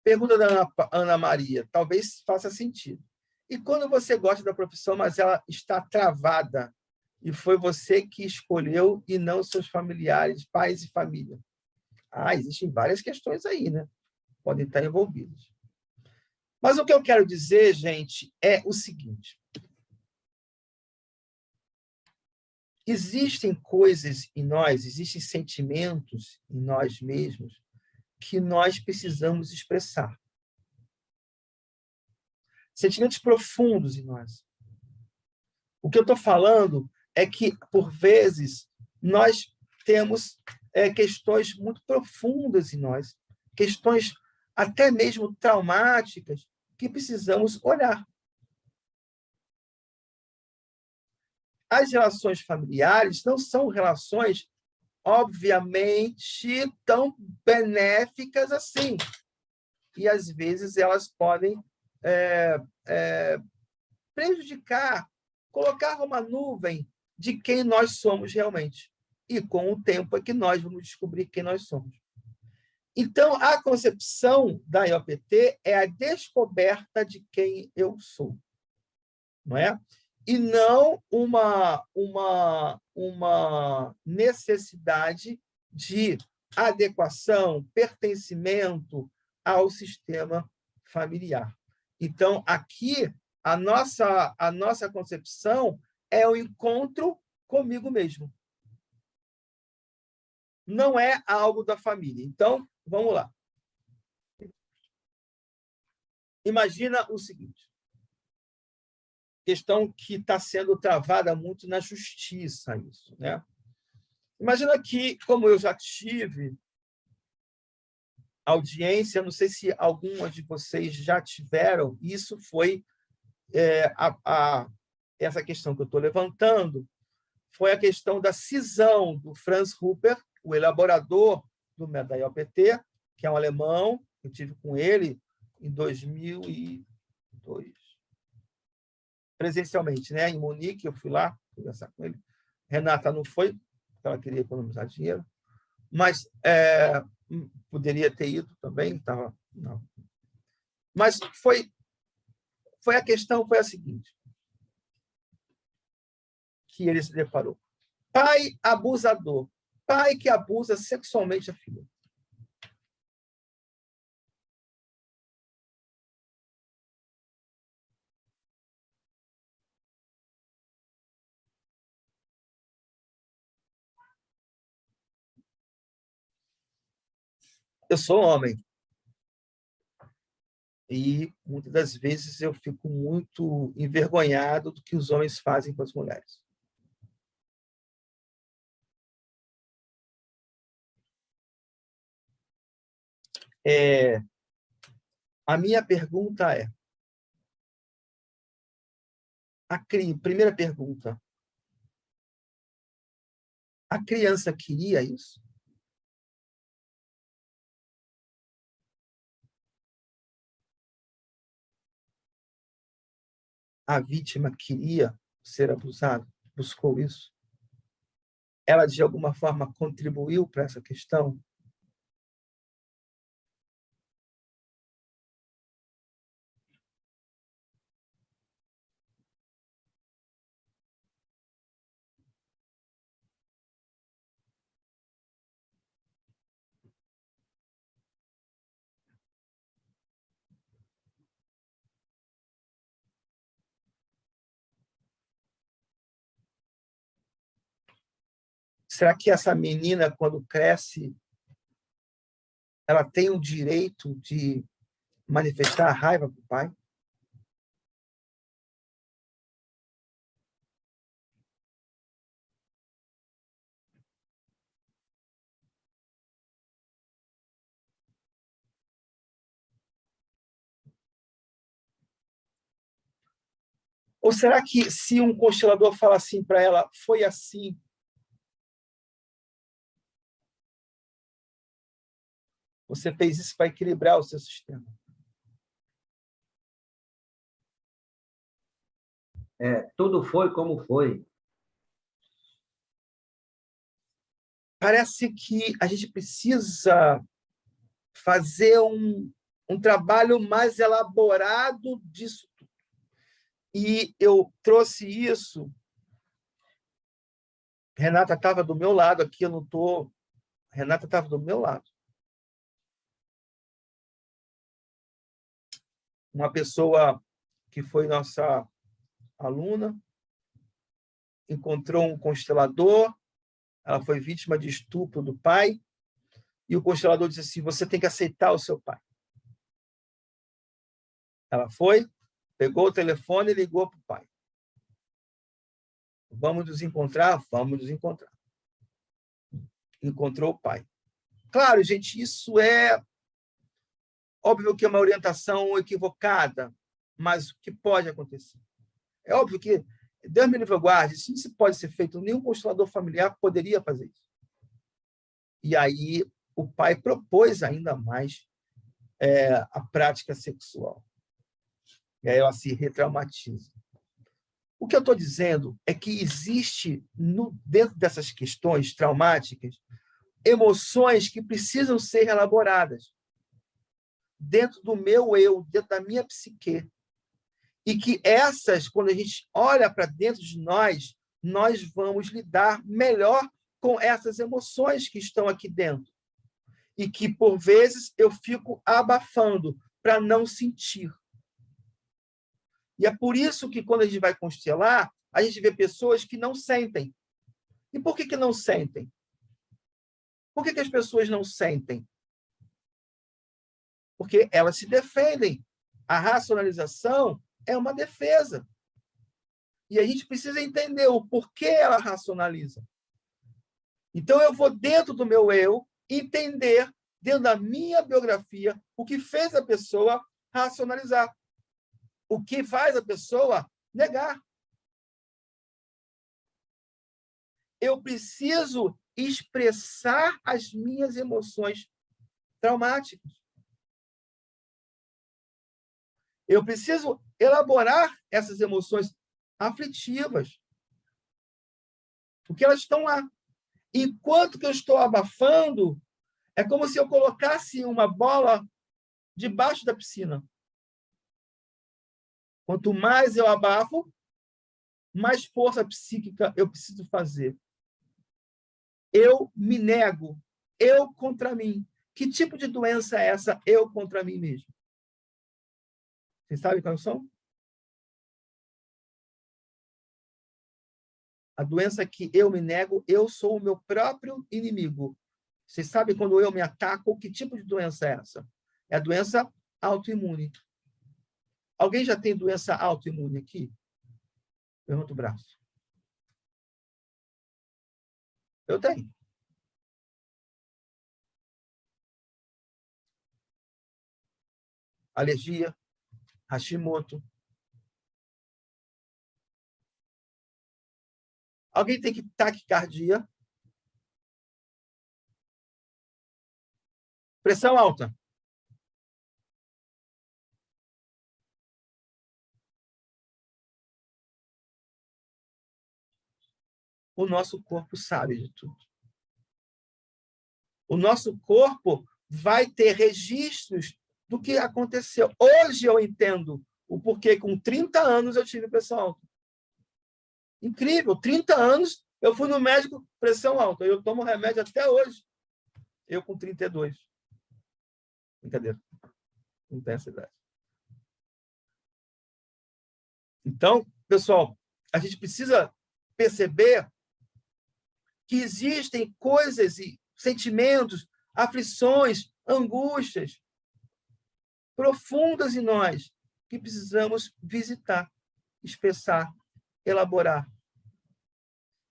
Pergunta da Ana Maria, talvez faça sentido. E quando você gosta da profissão, mas ela está travada, e foi você que escolheu e não seus familiares, pais e família? Existem várias questões aí, né? Podem estar envolvidas. Mas o que eu quero dizer, gente, é o seguinte. Existem coisas em nós, existem sentimentos em nós mesmos que nós precisamos expressar. Sentimentos profundos em nós. O que eu estou falando é que, por vezes, nós temos questões muito profundas em nós, questões até mesmo traumáticas, que precisamos olhar. As relações familiares não são relações, obviamente, tão benéficas assim. E, às vezes, elas podem prejudicar, colocar uma nuvem de quem nós somos realmente. E, com o tempo, é que nós vamos descobrir quem nós somos. Então, a concepção da IOPT é a descoberta de quem eu sou, não é? E não uma necessidade de adequação, pertencimento ao sistema familiar. Então, aqui, a nossa concepção é o encontro comigo mesmo. Não é algo da família. Então, vamos lá. Imagina o seguinte. Questão que está sendo travada muito na justiça, isso, né? Imagina que, como eu já tive audiência, não sei se algumas de vocês já tiveram, isso foi essa questão que eu estou levantando, foi a questão da cisão do Franz Rupert, o elaborador da IOPT, que é um alemão, eu tive com ele em 2002, presencialmente, né? Em Munique, eu fui lá conversar com ele. Renata não foi, porque ela queria economizar dinheiro, mas poderia ter ido também, tava, não. Mas a questão foi a seguinte, que ele se deparou. Pai abusador, pai que abusa sexualmente a filha. Eu sou homem. E, muitas das vezes, eu fico muito envergonhado do que os homens fazem com as mulheres. A minha pergunta é... Primeira pergunta. A criança queria isso? A vítima queria ser abusada? Buscou isso? Ela, de alguma forma, contribuiu para essa questão? Será que essa menina, quando cresce, ela tem o direito de manifestar a raiva para o pai? Ou será que, se um constelador fala assim para ela, foi assim, você fez isso para equilibrar o seu sistema? Tudo foi como foi. Parece que a gente precisa fazer um trabalho mais elaborado disso. E eu trouxe isso. Renata estava do meu lado aqui, eu não estou. Renata estava do meu lado. Uma pessoa que foi nossa aluna encontrou um constelador, ela foi vítima de estupro do pai, e o constelador disse assim: você tem que aceitar o seu pai. Ela foi, pegou o telefone e ligou para o pai. Vamos nos encontrar? Vamos nos encontrar. Encontrou o pai. Claro, gente, isso é óbvio que é uma orientação equivocada, mas o que pode acontecer? É óbvio que, Deus me livre guarde, isso não pode ser feito, nenhum constelador familiar poderia fazer isso. E aí o pai propôs ainda mais a prática sexual. E aí ela se retraumatiza. O que eu estou dizendo é que existe, dentro dessas questões traumáticas, emoções que precisam ser elaboradas dentro do meu eu, dentro da minha psique. E que essas, quando a gente olha para dentro de nós, nós vamos lidar melhor com essas emoções que estão aqui dentro. E que, por vezes, eu fico abafando para não sentir. E é por isso que, quando a gente vai constelar, a gente vê pessoas que não sentem. E por que não sentem? Por que as pessoas não sentem? Porque elas se defendem. A racionalização é uma defesa. E a gente precisa entender o porquê ela racionaliza. Então, eu vou dentro do meu eu entender, dentro da minha biografia, o que fez a pessoa racionalizar. O que faz a pessoa negar. Eu preciso expressar as minhas emoções traumáticas. Eu preciso elaborar essas emoções aflitivas. Porque elas estão lá. Enquanto que eu estou abafando, é como se eu colocasse uma bola debaixo da piscina. Quanto mais eu abafo, mais força psíquica eu preciso fazer. Eu me nego. Eu contra mim. Que tipo de doença é essa? Eu contra mim mesmo. Vocês sabem quais são? A doença que eu me nego, eu sou o meu próprio inimigo. Vocês sabem quando eu me ataco, que tipo de doença é essa? É a doença autoimune. Alguém já tem doença autoimune aqui? Levanta o braço. Eu tenho. Alergia, Hashimoto. Alguém tem taquicardia? Pressão alta. O nosso corpo sabe de tudo. O nosso corpo vai ter registros do que aconteceu. Hoje eu entendo o porquê com 30 anos eu tive pressão alta. Incrível, 30 anos eu fui no médico, pressão alta. Eu tomo remédio até hoje. Eu com 32. Brincadeira. Não tem essa idade. Então, pessoal, a gente precisa perceber que existem coisas e sentimentos, aflições, angústias profundas em nós que precisamos visitar, expressar, elaborar.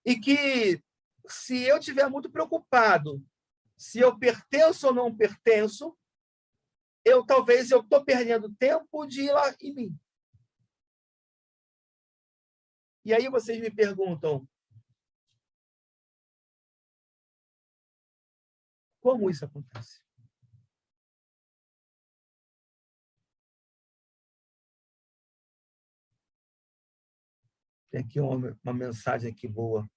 E que, se eu estiver muito preocupado se eu pertenço ou não pertenço, talvez eu estou perdendo tempo de ir lá em mim. E aí vocês me perguntam, como isso acontece? Tem aqui uma mensagem aqui boa.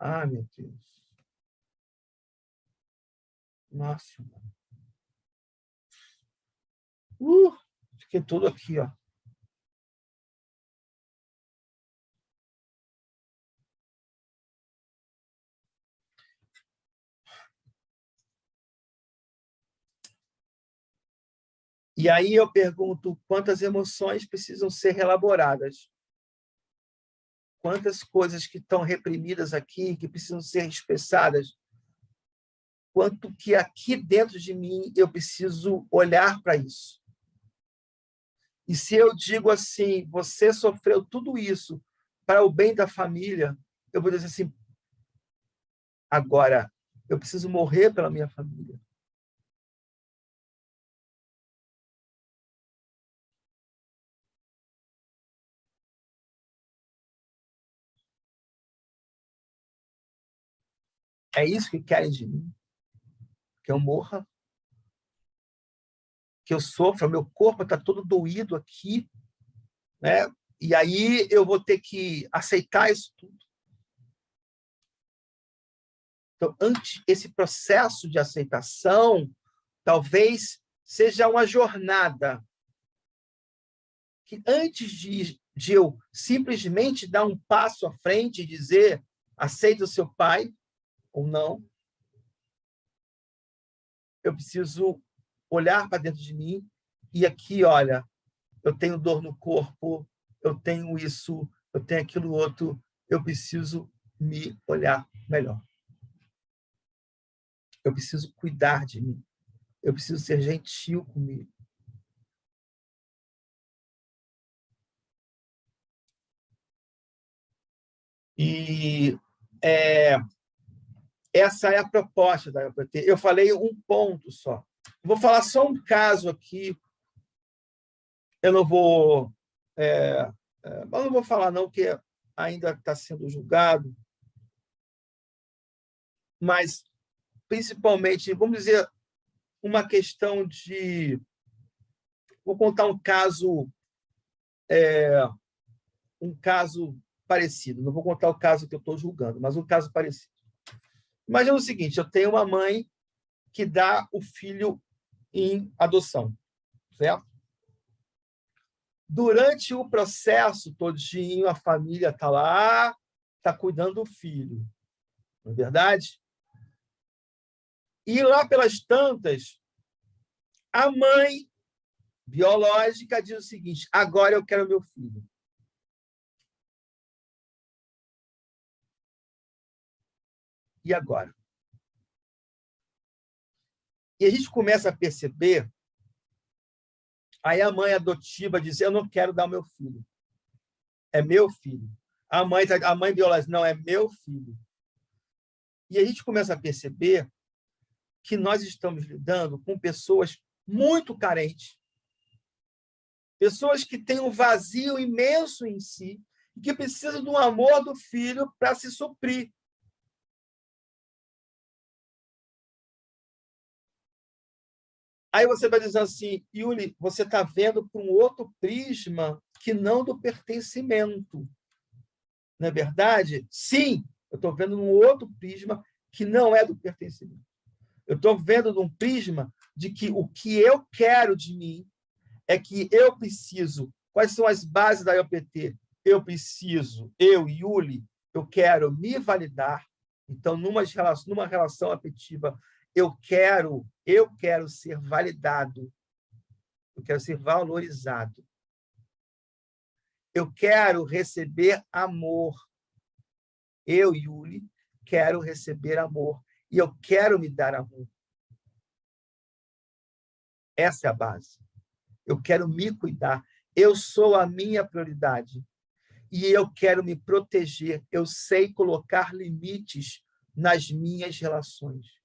Ah, meu Deus. Nossa. Fiquei tudo aqui, ó. E aí eu pergunto quantas emoções precisam ser elaboradas. Quantas coisas que estão reprimidas aqui, que precisam ser expressadas. Quanto que aqui dentro de mim eu preciso olhar para isso. E se eu digo assim, você sofreu tudo isso para o bem da família, eu vou dizer assim, agora eu preciso morrer pela minha família. É isso que querem de mim? Que eu morra? Que eu sofra? Meu corpo está todo doído aqui, né? E aí eu vou ter que aceitar isso tudo. Então, antes, esse processo de aceitação talvez seja uma jornada que antes de eu simplesmente dar um passo à frente e dizer aceita o seu pai ou não, eu preciso olhar para dentro de mim e aqui, olha, eu tenho dor no corpo, eu tenho isso, eu tenho aquilo outro, eu preciso me olhar melhor. Eu preciso cuidar de mim. Eu preciso ser gentil comigo. E essa é a proposta da IOPT. Eu falei um ponto só. Vou falar só um caso aqui. Eu não vou... eu não vou falar, não, porque ainda está sendo julgado. Mas, principalmente, vamos dizer, uma questão de... Vou contar um caso parecido. Não vou contar o caso que eu estou julgando, mas um caso parecido. Imagina o seguinte, eu tenho uma mãe que dá o filho em adoção, certo? Durante o processo todinho, a família está lá, está cuidando do filho. Não é verdade? E lá pelas tantas, a mãe biológica diz o seguinte, agora eu quero meu filho. E agora? E a gente começa a perceber, aí a mãe adotiva diz, eu não quero dar o meu filho. É meu filho. A mãe biológica, não, é meu filho. E a gente começa a perceber que nós estamos lidando com pessoas muito carentes, pessoas que têm um vazio imenso em si e que precisam do amor do filho para se suprir. Aí você vai dizer assim, Yuli, você está vendo por um outro prisma que não do pertencimento. Não é verdade? Sim, eu estou vendo num outro prisma que não é do pertencimento. Eu estou vendo num prisma de que o que eu quero de mim é que eu preciso... Quais são as bases da IOPT? Eu preciso, Yuli, eu quero me validar. Então, numa relação afetiva, eu quero ser validado. Eu quero ser valorizado. Eu quero receber amor. Eu, Yuli, quero receber amor. E eu quero me dar amor. Essa é a base. Eu quero me cuidar. Eu sou a minha prioridade. E eu quero me proteger. Eu sei colocar limites nas minhas relações.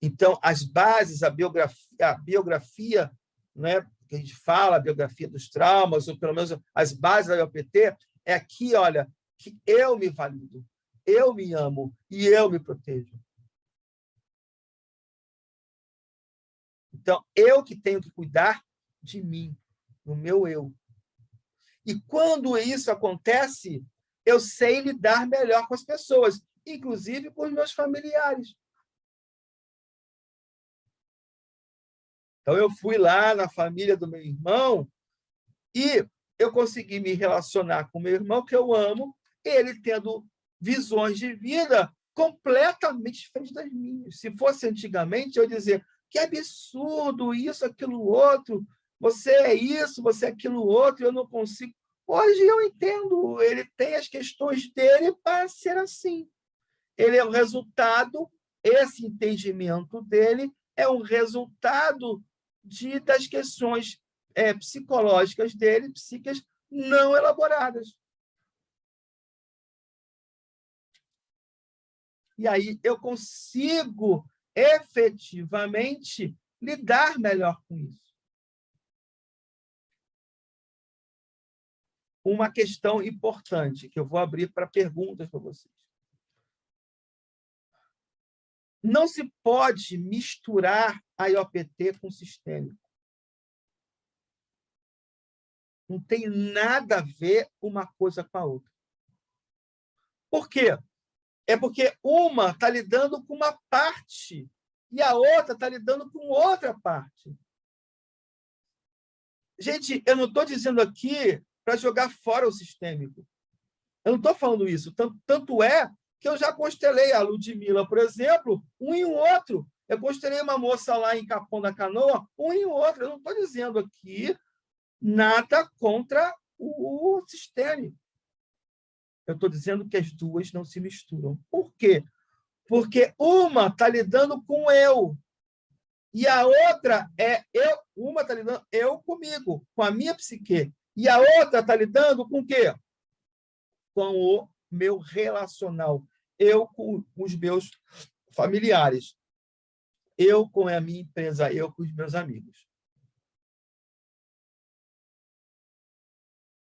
Então, as bases, a biografia, né, que a gente fala, a biografia dos traumas, ou pelo menos as bases da IOPT, é aqui, olha, que eu me valido, eu me amo e eu me protejo. Então, eu que tenho que cuidar de mim, do meu eu. E quando isso acontece, eu sei lidar melhor com as pessoas, inclusive com os meus familiares. Então, eu fui lá na família do meu irmão e eu consegui me relacionar com meu irmão, que eu amo, ele tendo visões de vida completamente diferentes das minhas. Se fosse antigamente, eu ia dizer, que absurdo, isso, aquilo, outro, você é isso, você é aquilo, outro, eu não consigo. Hoje eu entendo, ele tem as questões dele para ser assim. Ele é o resultado, esse entendimento dele é um resultado das questões psicológicas dele, psíquicas não elaboradas. E aí eu consigo efetivamente lidar melhor com isso. Uma questão importante que eu vou abrir para perguntas para vocês. Não se pode misturar a IOPT com o sistêmico. Não tem nada a ver uma coisa com a outra. Por quê? É porque uma está lidando com uma parte e a outra está lidando com outra parte. Gente, eu não estou dizendo aqui para jogar fora o sistêmico. Eu não estou falando isso. Tanto é que eu já constelei a Ludmila, por exemplo, um e um outro. Eu constelei uma moça lá em Capão da Canoa, um e um outro. Eu não estou dizendo aqui nada contra o sistêmico. Eu estou dizendo que as duas não se misturam. Por quê? Porque uma está lidando com eu e a outra é eu. Uma está lidando eu comigo, com a minha psique. E a outra está lidando com o quê? Com o meu relacional. Eu com os meus familiares. Eu com a minha empresa. Eu com os meus amigos.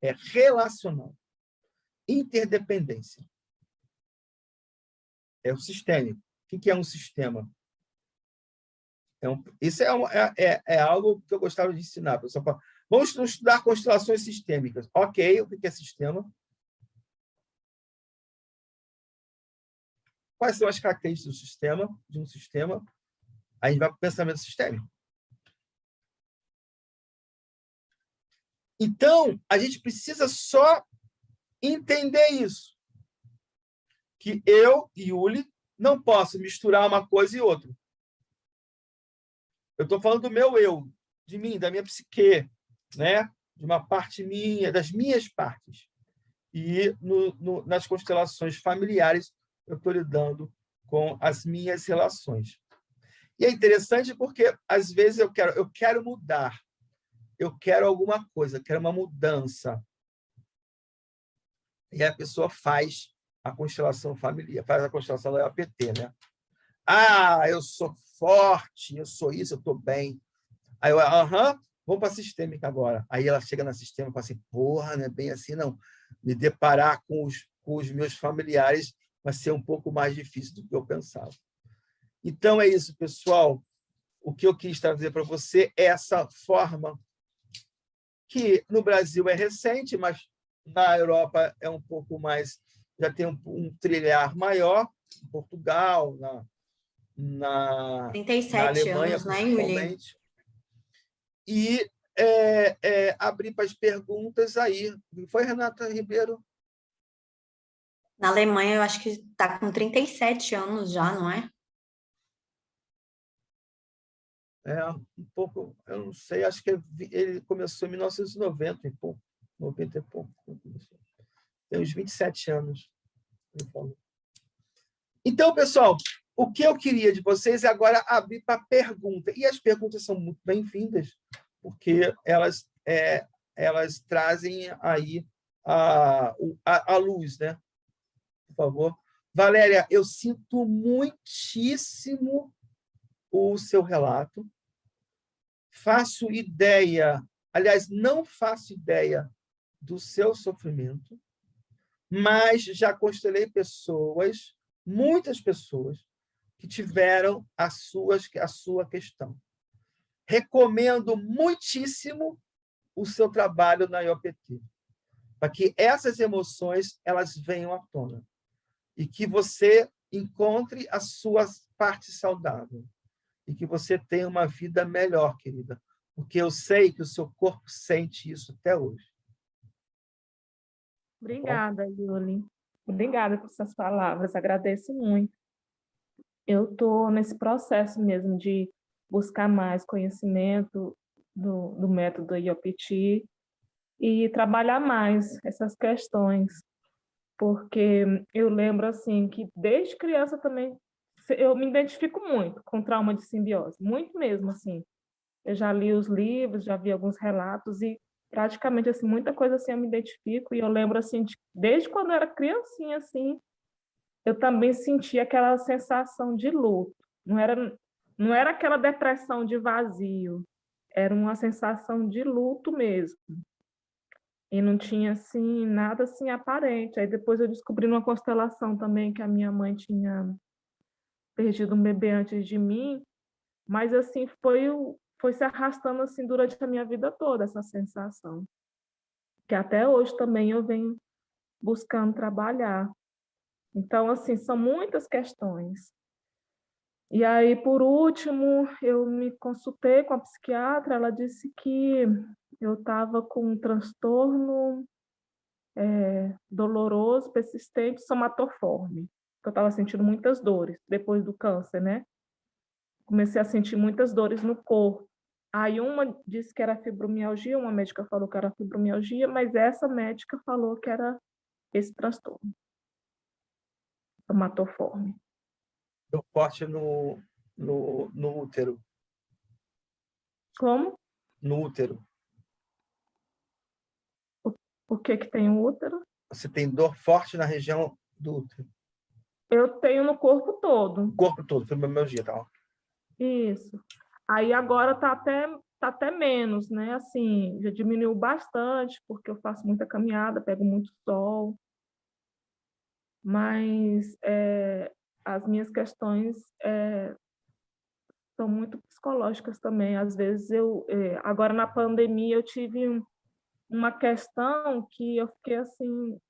É relacional. Interdependência. É o sistêmico. O que é um sistema? Isso é algo que eu gostava de ensinar. Pessoal, vamos estudar constelações sistêmicas. Ok, o que é sistema? Quais são as características de um sistema? Aí a gente vai para o pensamento sistêmico. Então, a gente precisa só entender isso. Que eu, Yuli, não posso misturar uma coisa e outra. Eu estou falando do meu eu, de mim, da minha psique, né? De uma parte minha, das minhas partes. E nas constelações familiares, eu estou lidando com as minhas relações. E é interessante porque, às vezes, eu quero mudar. Eu quero alguma coisa, eu quero uma mudança. E a pessoa faz a constelação familiar, faz a constelação da IOPT, né? Ah, eu sou forte, eu sou isso, eu estou bem. Aí eu, vamos para a sistêmica agora. Aí ela chega na sistêmica e fala assim, porra, não é bem assim, não. Me deparar com os meus familiares vai ser um pouco mais difícil do que eu pensava. Então, é isso, pessoal. O que eu quis trazer para você é essa forma que no Brasil é recente, mas na Europa é um pouco mais, já tem um trilhar maior, em Portugal, na 37 Alemanha, anos, né, Yuli? principalmente. E abrir para as perguntas aí. Foi, Renata Ribeiro? Na Alemanha, eu acho que está com 37 anos já, não é? Um pouco, eu não sei, acho que ele começou em 1990 e pouco, 90 e pouco. Tem uns 27 anos. Ele falou. Então, pessoal, o que eu queria de vocês é agora abrir para pergunta. E as perguntas são muito bem-vindas, porque elas trazem aí a luz, né? Por favor. Valéria, eu sinto muitíssimo o seu relato. Faço ideia, aliás, não faço ideia do seu sofrimento, mas já constelei pessoas, muitas pessoas, que tiveram a sua questão. Recomendo muitíssimo o seu trabalho na IOPT, para que essas emoções elas venham à tona e que você encontre a sua parte saudável e que você tenha uma vida melhor, querida, porque eu sei que o seu corpo sente isso até hoje. Obrigada, Yuli. Obrigada por suas palavras, agradeço muito. Eu estou nesse processo mesmo de buscar mais conhecimento do método IOPT e trabalhar mais essas questões, porque eu lembro assim que desde criança também eu me identifico muito com trauma de simbiose, muito mesmo assim. Eu já li os livros, já vi alguns relatos e praticamente assim muita coisa assim eu me identifico e eu lembro assim desde quando eu era criancinha assim, eu também sentia aquela sensação de luto. Não era aquela depressão de vazio, era uma sensação de luto mesmo. E não tinha assim nada assim aparente. Aí depois eu descobri numa constelação também que a minha mãe tinha perdido um bebê antes de mim, mas assim foi se arrastando assim durante a minha vida toda essa sensação, que até hoje também eu venho buscando trabalhar. Então assim, são muitas questões. E aí, por último, eu me consultei com a psiquiatra, ela disse que eu estava com um transtorno doloroso, persistente, somatoforme, que eu estava sentindo muitas dores depois do câncer, né? Comecei a sentir muitas dores no corpo. Aí uma disse que era fibromialgia, uma médica falou que era fibromialgia, mas essa médica falou que era esse transtorno, somatoforme. Deu corte no útero. Como? No útero. O que tem o útero? Você tem dor forte na região do útero. Eu tenho no corpo todo. O corpo todo, fibromialgia, tá? Isso. Aí agora tá até menos, né? Assim, já diminuiu bastante, porque eu faço muita caminhada, pego muito sol. Mas as minhas questões são muito psicológicas também. Às vezes agora na pandemia eu tive uma questão que eu fiquei assim,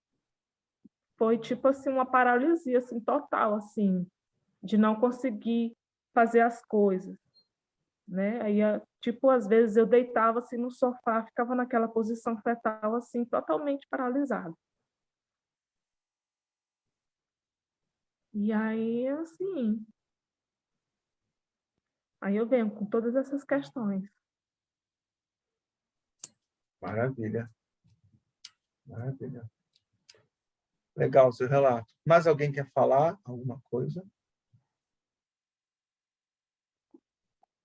foi tipo assim uma paralisia assim total assim, de não conseguir fazer as coisas, né? Aí tipo às vezes eu deitava assim no sofá, ficava naquela posição fetal assim, totalmente paralisada. E aí assim, aí eu venho com todas essas questões. Maravilha. Maravilha. Legal o seu relato. Mais alguém quer falar alguma coisa?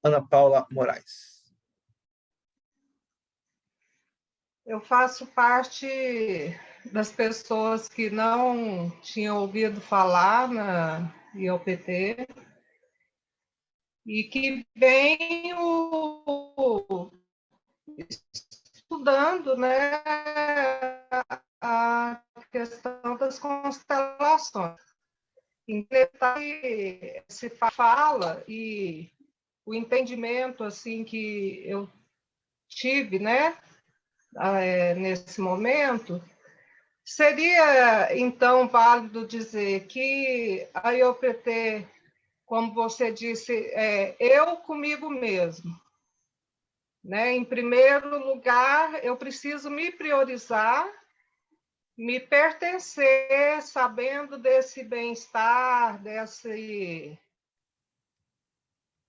Ana Paula Moraes. Eu faço parte das pessoas que não tinham ouvido falar na IOPT e que venho estudando, né, a questão das constelações. Se fala e o entendimento assim que eu tive, né, nesse momento, seria então válido dizer que a IOPT, como você disse, eu comigo mesmo, né? Em primeiro lugar, eu preciso me priorizar, me pertencer, sabendo desse bem-estar,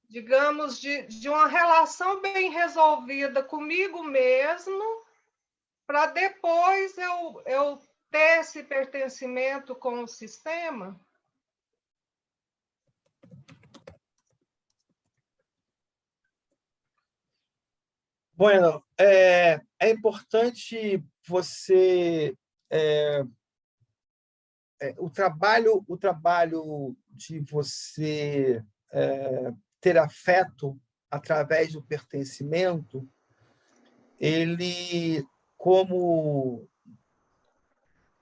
digamos, de uma relação bem resolvida comigo mesmo, para depois eu ter esse pertencimento com o sistema? Bueno, é importante você o trabalho de você ter afeto através do pertencimento, ele, como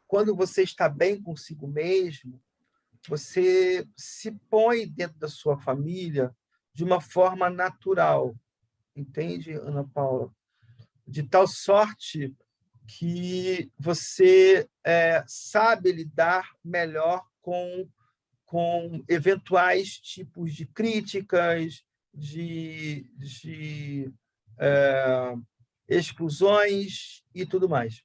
quando você está bem consigo mesmo, você se põe dentro da sua família de uma forma natural, entende, Ana Paula? De tal sorte que você sabe lidar melhor com eventuais tipos de críticas, de exclusões e tudo mais.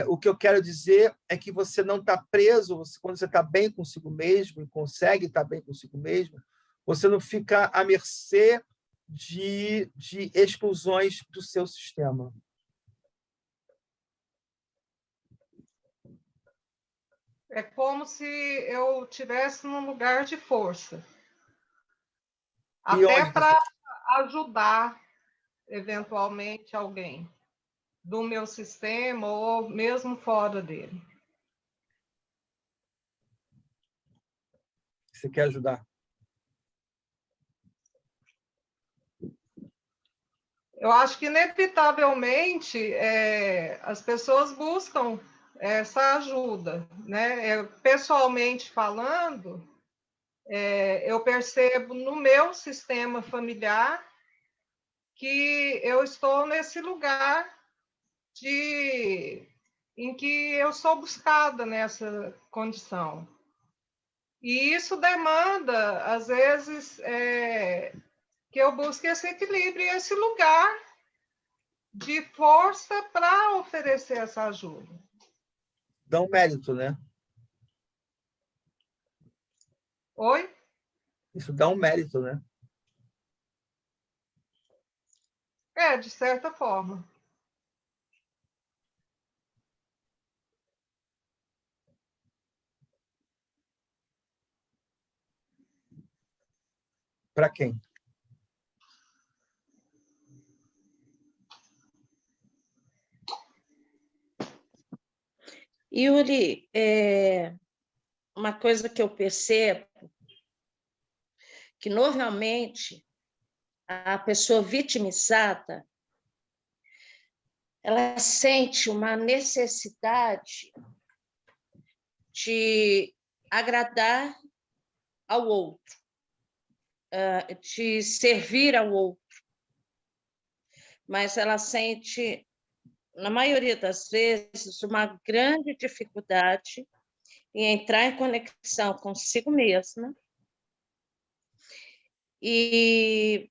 O que eu quero dizer é que você não está preso, quando você está bem consigo mesmo e consegue estar bem consigo mesmo, você não fica à mercê de exclusões do seu sistema. É como se eu estivesse num lugar de força. Até para ajudar, eventualmente, alguém do meu sistema ou mesmo fora dele. Você quer ajudar? Eu acho que, inevitavelmente, as pessoas buscam essa ajuda, né? Pessoalmente falando, eu percebo no meu sistema familiar que eu estou nesse lugar em que eu sou buscada nessa condição. E isso demanda, às vezes, que eu busque esse equilíbrio, esse lugar de força para oferecer essa ajuda. Dá um mérito, né? Oi? Isso dá um mérito, né? De certa forma. Para quem? Yuri, uma coisa que eu percebo, que normalmente a pessoa vitimizada, ela sente uma necessidade de agradar ao outro, de servir ao outro, mas ela sente, na maioria das vezes, uma grande dificuldade em entrar em conexão consigo mesma e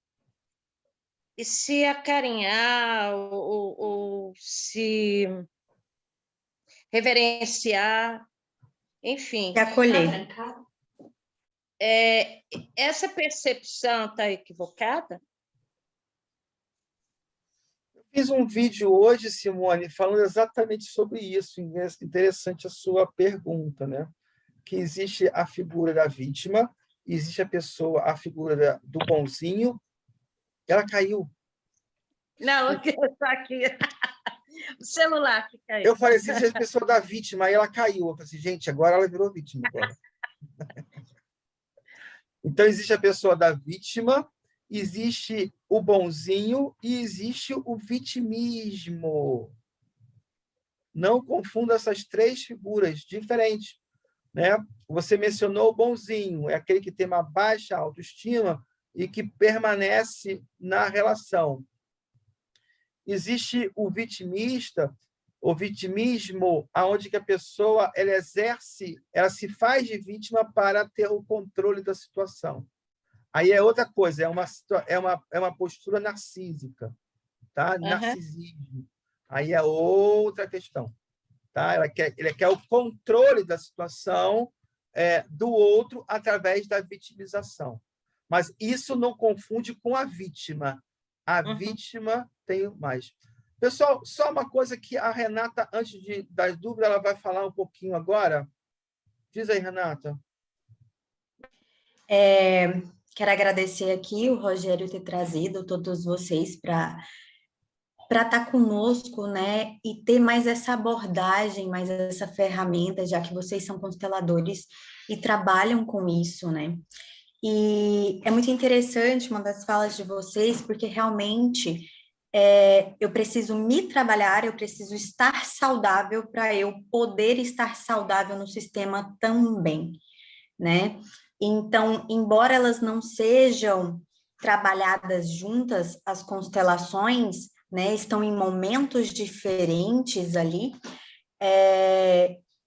se acarinhar ou se reverenciar, enfim. Se acolher. Essa percepção está equivocada? Eu fiz um vídeo hoje, Simone, falando exatamente sobre isso. Interessante a sua pergunta, né? Que existe a figura da vítima, existe a figura do bonzinho. Ela caiu. Não, está aqui. O celular que caiu. Eu falei assim, existe a pessoa da vítima, aí ela caiu. Eu falei assim, gente, agora ela virou vítima. Agora. Então, existe a pessoa da vítima, existe o bonzinho e existe o vitimismo. Não confunda essas três figuras diferentes, né? Você mencionou o bonzinho, é aquele que tem uma baixa autoestima e que permanece na relação. Existe o vitimista, o vitimismo, aonde que a pessoa ela se faz de vítima para ter o controle da situação. Aí é outra coisa, é uma postura narcísica, tá? Uhum. Narcisismo. Aí é outra questão, tá? Ele quer o controle da situação do outro através da vitimização. Mas isso não confunde com a vítima. A Uhum. vítima tem mais. Pessoal, só uma coisa que a Renata, antes das dúvidas, ela vai falar um pouquinho agora. Diz aí, Renata. Quero agradecer aqui o Rogério ter trazido todos vocês para estar conosco, né, e ter mais essa abordagem, mais essa ferramenta, já que vocês são consteladores e trabalham com isso, né? E é muito interessante uma das falas de vocês, porque realmente eu preciso me trabalhar, eu preciso estar saudável para eu poder estar saudável no sistema também, né? Então, embora elas não sejam trabalhadas juntas, as constelações, né, estão em momentos diferentes ali,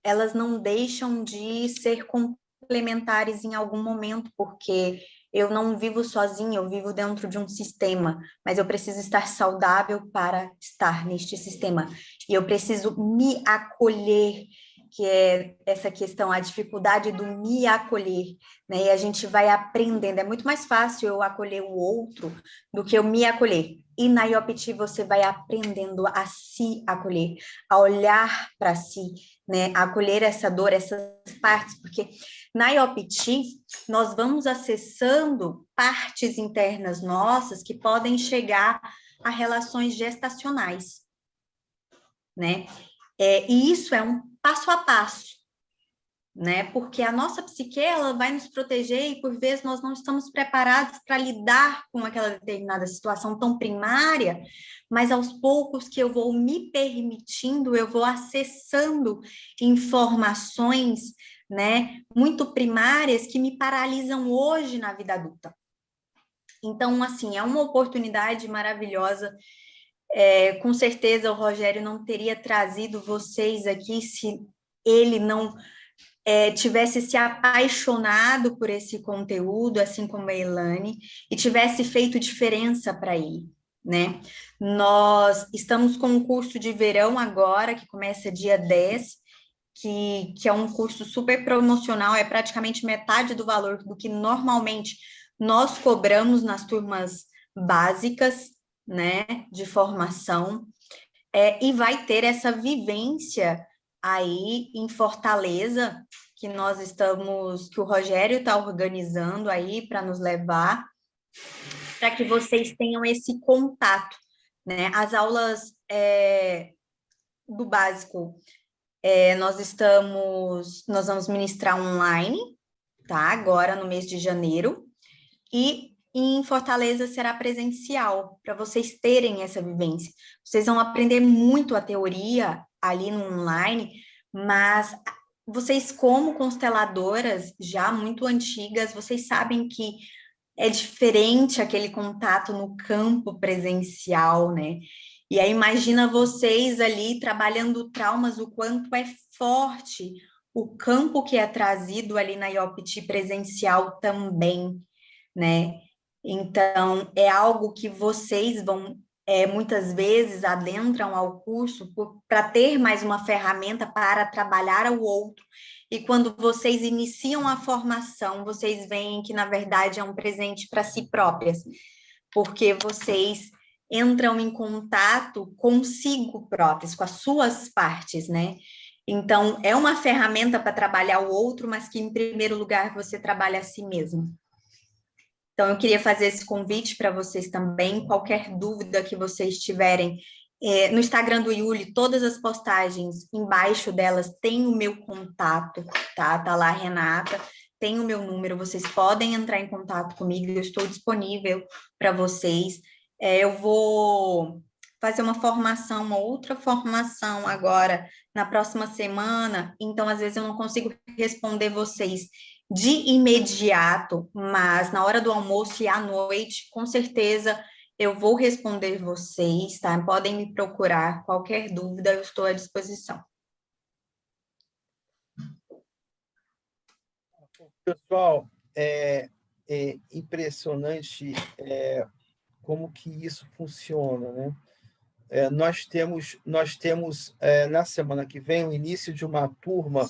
elas não deixam de ser complementares em algum momento, porque eu não vivo sozinha, eu vivo dentro de um sistema, mas eu preciso estar saudável para estar neste sistema. E eu preciso me acolher, que é essa questão, a dificuldade do me acolher, né? E a gente vai aprendendo. É muito mais fácil eu acolher o outro do que eu me acolher. E na IOPT você vai aprendendo a se acolher, a olhar para si, né? A acolher essa dor, essas partes, porque na IOPT nós vamos acessando partes internas nossas que podem chegar a relações gestacionais, né? E isso é um passo a passo, né? Porque a nossa psique, ela vai nos proteger e por vezes nós não estamos preparados para lidar com aquela determinada situação tão primária, mas aos poucos que eu vou me permitindo, eu vou acessando informações, né, muito primárias que me paralisam hoje na vida adulta. Então, assim, é uma oportunidade maravilhosa. Com certeza o Rogério não teria trazido vocês aqui se ele não tivesse se apaixonado por esse conteúdo, assim como a Elane, e tivesse feito diferença para ele, né? Nós estamos com um curso de verão agora, que começa dia 10, que é um curso super promocional, é praticamente metade do valor do que normalmente nós cobramos nas turmas básicas, né, de formação, e vai ter essa vivência aí em Fortaleza, que que o Rogério está organizando aí para nos levar, para que vocês tenham esse contato, né? As aulas do básico, nós vamos ministrar online, tá? Agora no mês de janeiro, e em Fortaleza será presencial, para vocês terem essa vivência. Vocês vão aprender muito a teoria ali no online, mas vocês, como consteladoras já muito antigas, vocês sabem que é diferente aquele contato no campo presencial, né? E aí imagina vocês ali trabalhando traumas, o quanto é forte o campo que é trazido ali na IOPT presencial também, né? Então, é algo que vocês vão, muitas vezes, adentram ao curso para ter mais uma ferramenta para trabalhar o outro. E quando vocês iniciam a formação, vocês veem que, na verdade, é um presente para si próprias, porque vocês entram em contato consigo próprias, com as suas partes, né? Então, é uma ferramenta para trabalhar o outro, mas que, em primeiro lugar, você trabalha a si mesmo. Então, eu queria fazer esse convite para vocês também. Qualquer dúvida que vocês tiverem, no Instagram do Yuli, todas as postagens, embaixo delas tem o meu contato, tá? Tá lá, Renata, tem o meu número, vocês podem entrar em contato comigo, eu estou disponível para vocês. Eu vou fazer uma outra formação agora, na próxima semana, então, às vezes, eu não consigo responder vocês de imediato, mas na hora do almoço e à noite, com certeza eu vou responder vocês, tá? Podem me procurar, qualquer dúvida, eu estou à disposição. Pessoal, é impressionante como que isso funciona, né? Nós temos na semana que vem o início de uma turma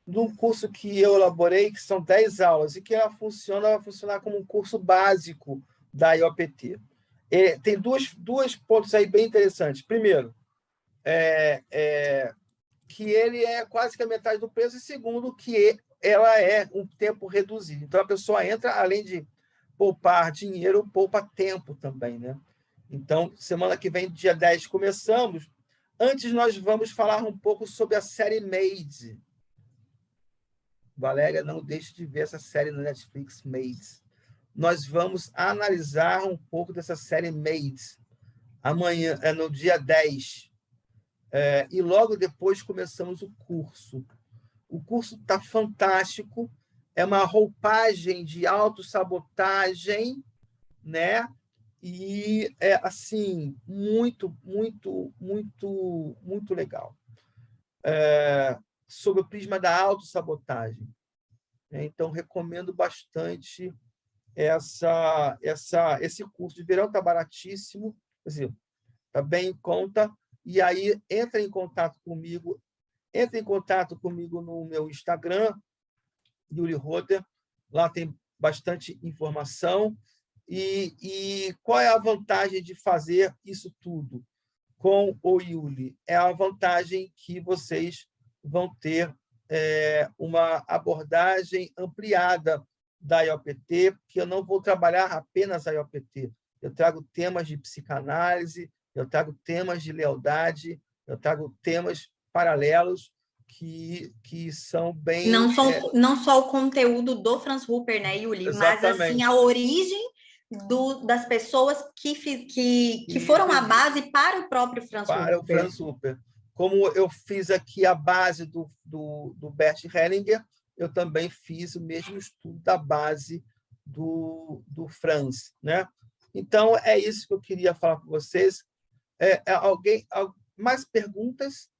num curso que eu elaborei, que são 10 aulas, e que ela vai funcionar como um curso básico da IOPT. Tem dois pontos aí bem interessantes. Primeiro, que ele é quase que a metade do preço, e segundo, que ela é um tempo reduzido. Então, a pessoa entra, além de poupar dinheiro, poupa tempo também, né? Então, semana que vem, dia 10, começamos. Antes, nós vamos falar um pouco sobre a série Made. Valéria, não deixe de ver essa série na Netflix, Made. Nós vamos analisar um pouco dessa série Made amanhã, no dia 10. E logo depois começamos o curso. O curso está fantástico, é uma roupagem de autossabotagem, né? E é assim, muito, muito, muito, muito legal. Sob o prisma da autossabotagem. Então, recomendo bastante esse curso de verão, está baratíssimo, está bem em conta. E aí, entre em contato comigo no meu Instagram, Yuli Roder, lá tem bastante informação. E qual é a vantagem de fazer isso tudo com o Yuli? É a vantagem que vocês vão ter uma abordagem ampliada da IOPT, que eu não vou trabalhar apenas a IOPT. Eu trago temas de psicanálise, eu trago temas de lealdade, eu trago temas paralelos que são bem... Não só o conteúdo do Franz Rupper, né, Yuli? Exatamente. Mas, assim, a origem das pessoas que foram a base para o próprio Franz Rupper. Para o Franz Rupper. Como eu fiz aqui a base do Bert Hellinger, eu também fiz o mesmo estudo da base do Franz, né? Então, é isso que eu queria falar com vocês. Mais perguntas?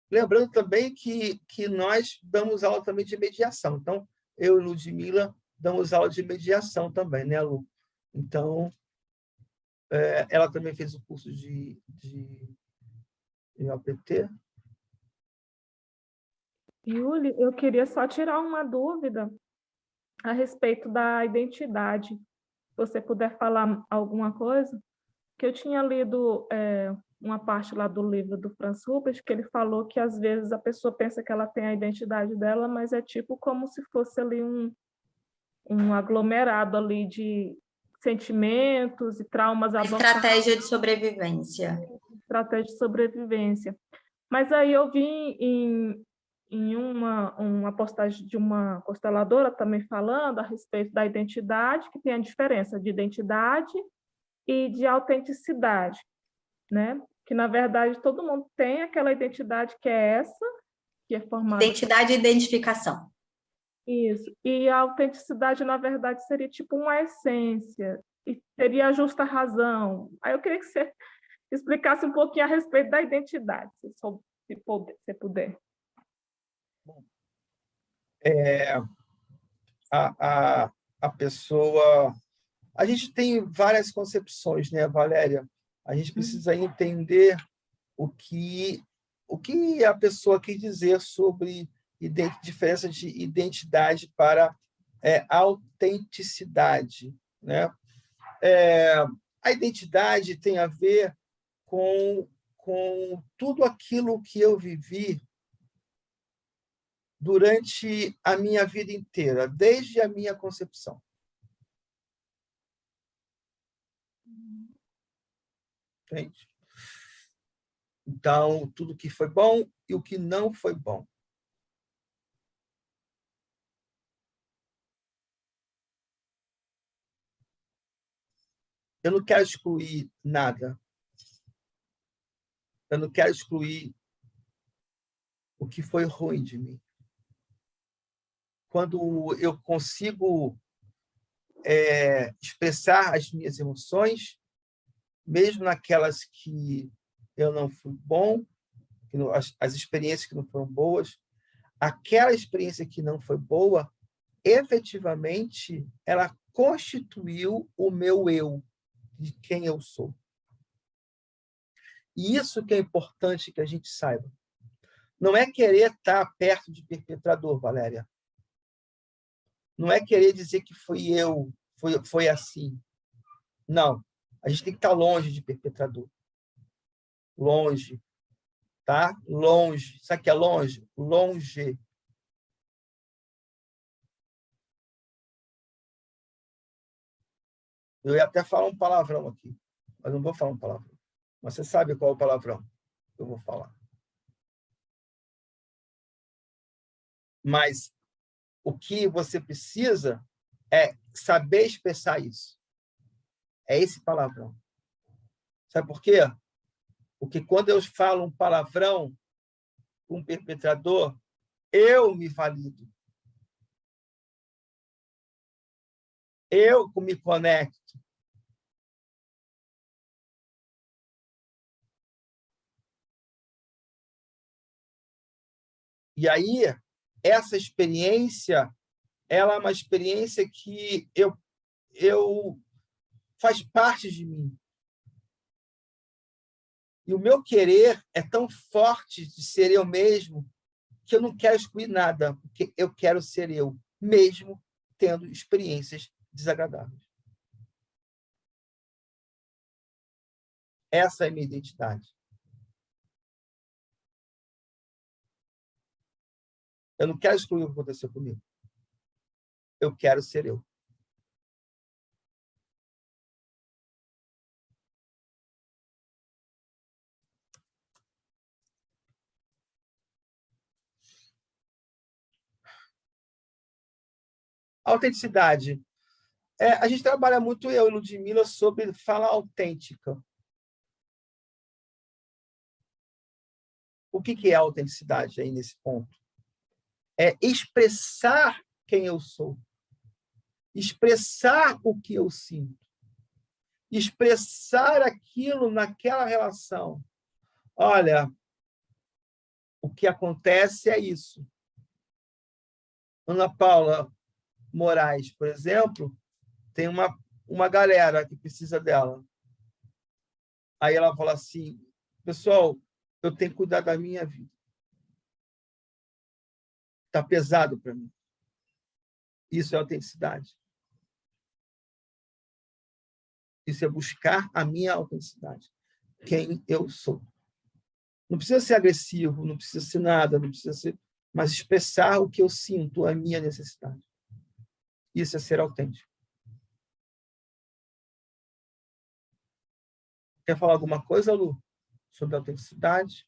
Lembrando também que nós damos aula também de mediação. Então, eu e Ludmila damos aula de mediação também, né, Lu? Então, ela também fez o curso de OPT. Yuli, eu queria só tirar uma dúvida a respeito da identidade. Se você puder falar alguma coisa, que eu tinha lido uma parte lá do livro do Franz Rupert, que ele falou que às vezes a pessoa pensa que ela tem a identidade dela, mas é tipo como se fosse ali um aglomerado ali de sentimentos e traumas adotados. Estratégia de sobrevivência. Estratégia de sobrevivência. Mas aí eu vi em uma postagem de uma consteladora também falando a respeito da identidade, que tem a diferença de identidade e de autenticidade, né? Que, na verdade, todo mundo tem aquela identidade que é essa, que é formada... Identidade e identificação. Isso. E a autenticidade, na verdade, seria tipo uma essência, e teria a justa razão. Aí eu queria que você explicasse um pouquinho a respeito da identidade, se puder. Bom, a pessoa... A gente tem várias concepções, né, Valéria? A gente precisa entender o que a pessoa quer dizer sobre diferença de identidade para autenticidade, né? A identidade tem a ver com tudo aquilo que eu vivi durante a minha vida inteira, desde a minha concepção. Entende? Então, tudo que foi bom e o que não foi bom. Eu não quero excluir nada. Eu não quero excluir o que foi ruim de mim. Quando eu consigo expressar as minhas emoções, mesmo naquelas que eu não fui bom, as experiências que não foram boas, aquela experiência que não foi boa, efetivamente, ela constituiu o meu eu, de quem eu sou. E isso que é importante que a gente saiba. Não é querer estar perto de perpetrador, Valéria. Não é querer dizer que fui eu, foi assim. Não. A gente tem que estar longe de perpetrador. Longe. Tá? Longe. Sabe o que é longe? Longe. Eu ia até falar um palavrão aqui, mas não vou falar um palavrão. Mas você sabe qual é o palavrão que eu vou falar. Mas o que você precisa é saber expressar isso. É esse palavrão. Sabe por quê? Porque quando eu falo um palavrão com um perpetrador, eu me valido. Eu me conecto. E aí, essa experiência, ela é uma experiência que eu faz parte de mim. E o meu querer é tão forte de ser eu mesmo que eu não quero excluir nada, porque eu quero ser eu, mesmo tendo experiências desagradáveis. Essa é a minha identidade. Eu não quero excluir o que aconteceu comigo. Eu quero ser eu. Autenticidade. A gente trabalha muito, eu e Ludmila, sobre fala autêntica. O que é autenticidade aí nesse ponto? É expressar quem eu sou. Expressar o que eu sinto. Expressar aquilo naquela relação. Olha, o que acontece é isso. Ana Paula Moraes, por exemplo, tem uma galera que precisa dela. Aí ela fala assim, pessoal, eu tenho que cuidar da minha vida. Está pesado para mim. Isso é autenticidade. Isso é buscar a minha autenticidade. Quem eu sou. Não precisa ser agressivo, não precisa ser nada, não precisa ser... Mas expressar o que eu sinto, a minha necessidade. Isso é ser autêntico. Quer falar alguma coisa, Lu, sobre autenticidade?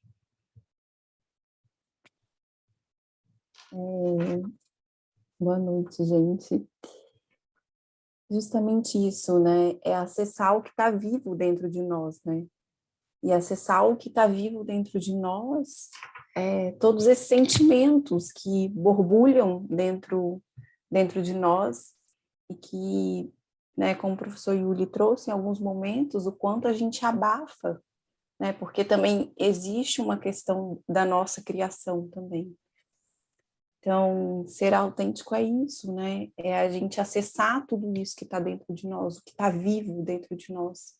Boa noite, gente. Justamente isso, né? É acessar o que está vivo dentro de nós, né? E acessar o que está vivo dentro de nós, todos esses sentimentos que borbulham dentro de nós e que, né, como o professor Yuli trouxe em alguns momentos, o quanto a gente abafa, né? Porque também existe uma questão da nossa criação também. Então, ser autêntico é isso, né? É a gente acessar tudo isso que está dentro de nós, o que está vivo dentro de nós,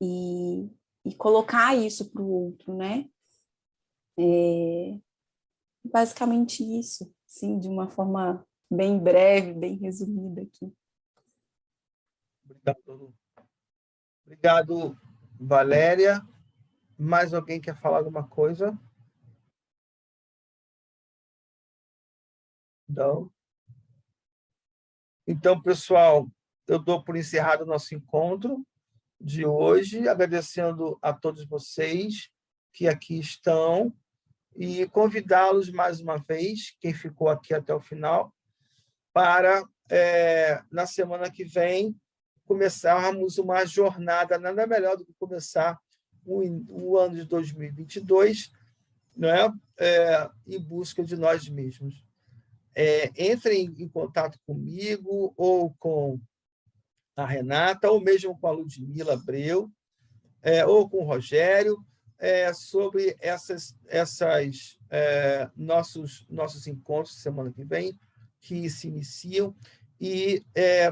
e colocar isso para o outro, né? Basicamente isso, sim, de uma forma bem breve, bem resumida aqui. Obrigado, Lu. Obrigado, Valéria. Mais alguém quer falar alguma coisa? Não? Então, pessoal, eu dou por encerrado o nosso encontro de hoje, agradecendo a todos vocês que aqui estão e convidá-los mais uma vez, quem ficou aqui até o final, para, na semana que vem, começarmos uma jornada, nada melhor do que começar o ano de 2022, né? Em busca de nós mesmos. Entrem em contato comigo ou com a Renata, ou mesmo com a Ludmila Abreu, ou com o Rogério, sobre nossos encontros semana que vem, que se iniciam, e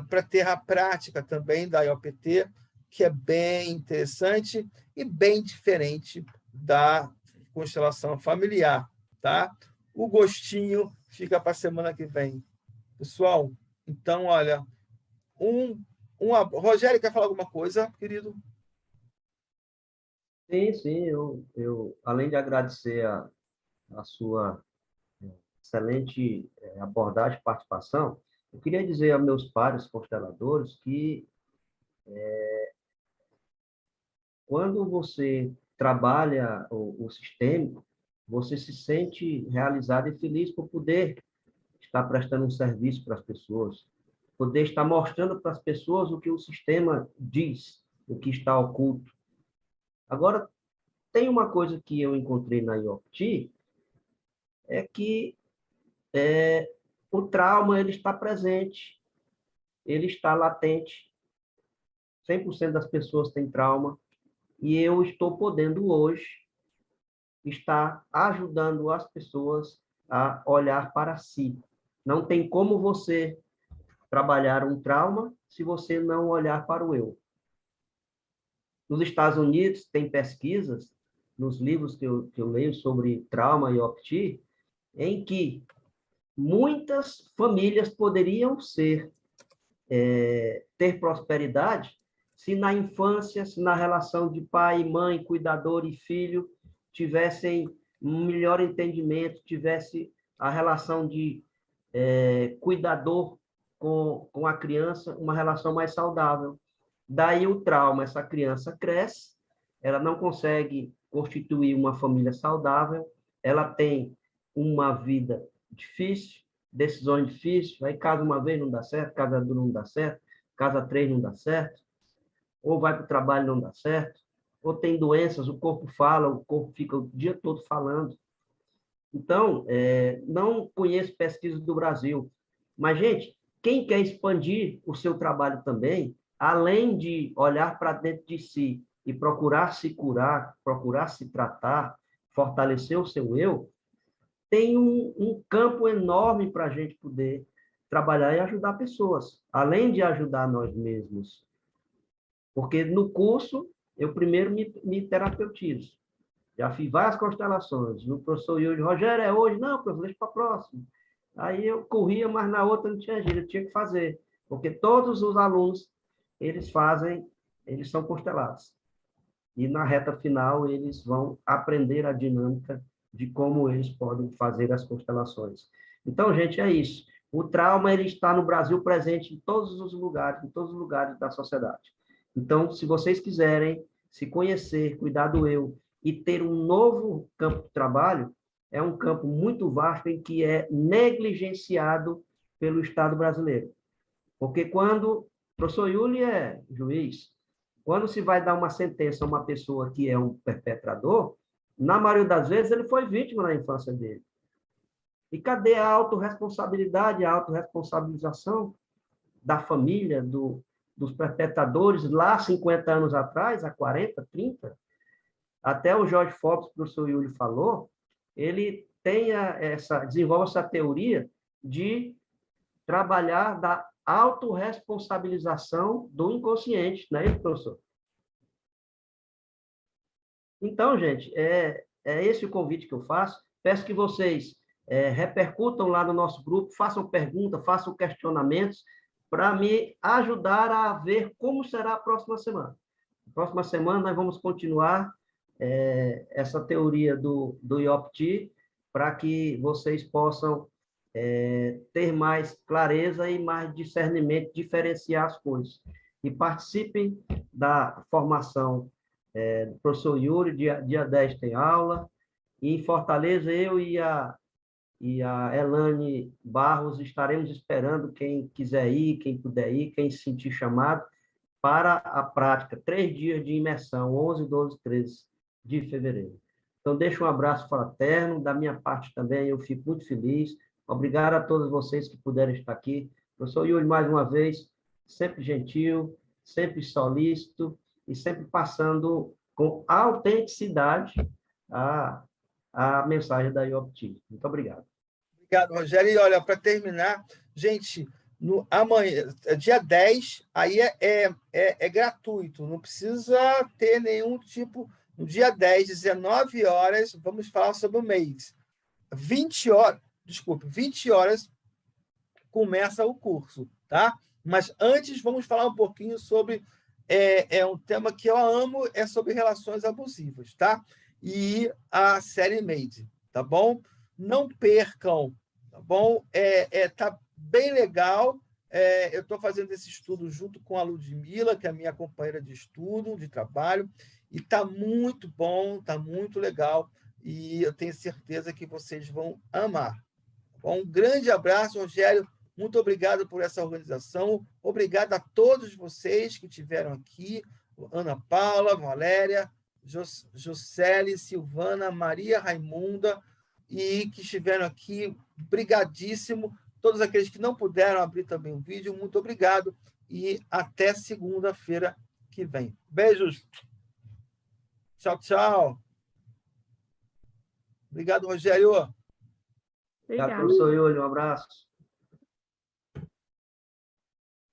para ter a prática também da IOPT, que é bem interessante e bem diferente da constelação familiar. tá? O gostinho fica para a semana que vem. Pessoal, então, olha, Rogério, quer falar alguma coisa, querido? Sim, além de agradecer a sua excelente abordagem e participação, eu queria dizer aos meus pares consteladores que quando você trabalha o sistêmico, você se sente realizado e feliz por poder estar prestando um serviço para as pessoas, poder estar mostrando para as pessoas o que o sistema diz, o que está oculto. Agora, tem uma coisa que eu encontrei na IOPT, é que o trauma ele está presente, ele está latente. 100% das pessoas têm trauma, e eu estou podendo hoje estar ajudando as pessoas a olhar para si. Não tem como você trabalhar um trauma se você não olhar para o eu. Nos Estados Unidos, tem pesquisas, nos livros que eu leio sobre trauma e OPT, em que muitas famílias poderiam ter prosperidade se na infância, se na relação de pai, mãe, cuidador e filho tivessem um melhor entendimento, tivesse a relação de cuidador com a criança, uma relação mais saudável. Daí o trauma, essa criança cresce, ela não consegue constituir uma família saudável, ela tem uma vida difícil, decisões difíceis, aí casa uma vez não dá certo, casa duas não dá certo, casa três não dá certo, ou vai para o trabalho não dá certo, ou tem doenças, o corpo fala, o corpo fica o dia todo falando. Então, não conheço pesquisas do Brasil, mas, gente, quem quer expandir o seu trabalho também, além de olhar para dentro de si e procurar se curar, procurar se tratar, fortalecer o seu eu, tem um campo enorme para a gente poder trabalhar e ajudar pessoas, além de ajudar nós mesmos. Porque no curso, eu primeiro me terapeutizo. Já fiz várias constelações. O professor Yuri, Rogério, é hoje? Não, professor, deixa para a próxima. Aí eu corria, mas na outra não tinha jeito, eu tinha que fazer. Porque todos os alunos, eles são constelados. E na reta final, eles vão aprender a dinâmica de como eles podem fazer as constelações. Então, gente, é isso. O trauma, ele está no Brasil presente em todos os lugares da sociedade. Então, se vocês quiserem se conhecer, cuidar do eu e ter um novo campo de trabalho, é um campo muito vasto em que é negligenciado pelo Estado brasileiro. Porque quando o professor Yuli é juiz, quando se vai dar uma sentença a uma pessoa que é um perpetrador, na maioria das vezes ele foi vítima na infância dele. E cadê a autorresponsabilidade, a autorresponsabilização da família, dos perpetradores, lá 50 anos atrás, há 40, 30? Até o Jorge Fox, que o professor Yuli falou, ele desenvolve essa teoria de trabalhar da autorresponsabilização do inconsciente, não é isso, professor? Então, gente, é esse o convite que eu faço. Peço que vocês repercutam lá no nosso grupo, façam perguntas, façam questionamentos, para me ajudar a ver como será a próxima semana. Na próxima semana, nós vamos continuar essa teoria do IOPT, para que vocês possam ter mais clareza e mais discernimento, diferenciar as coisas. E participem da formação do professor Yuri, dia 10 tem aula, e em Fortaleza, eu e a Elane Barros estaremos esperando quem quiser ir, quem puder ir, quem se sentir chamado, para a prática, 3 dias de imersão, 11, 12, 13 de fevereiro. Então, deixo um abraço fraterno, da minha parte também, eu fico muito feliz. Obrigado a todos vocês que puderam estar aqui. Professor Yuri, mais uma vez, sempre gentil, sempre solícito e sempre passando com autenticidade a mensagem da IOPT. Muito obrigado. Obrigado, Rogério. E, olha, para terminar, gente, amanhã, dia 10, aí é gratuito, não precisa ter nenhum tipo... No dia 10, 19 horas, vamos falar sobre o mês. 20 horas, desculpe, 20 horas começa o curso, tá? Mas antes vamos falar um pouquinho sobre um tema que eu amo, é sobre relações abusivas, tá? E a série Made, tá bom? Não percam, tá bom? Tá bem legal. Eu estou fazendo esse estudo junto com a Ludmila, que é a minha companheira de estudo, de trabalho, e está muito bom, está muito legal, e eu tenho certeza que vocês vão amar. Tá bom? Um grande abraço, Rogério. Muito obrigado por essa organização. Obrigado a todos vocês que estiveram aqui. Ana Paula, Valéria, Jocely, Silvana, Maria Raimunda, e que estiveram aqui. Brigadíssimo. Todos aqueles que não puderam abrir também o vídeo, muito obrigado. E até segunda-feira que vem. Beijos. Tchau, tchau. Obrigado, Rogério. Obrigado, professor Yuri. Um abraço.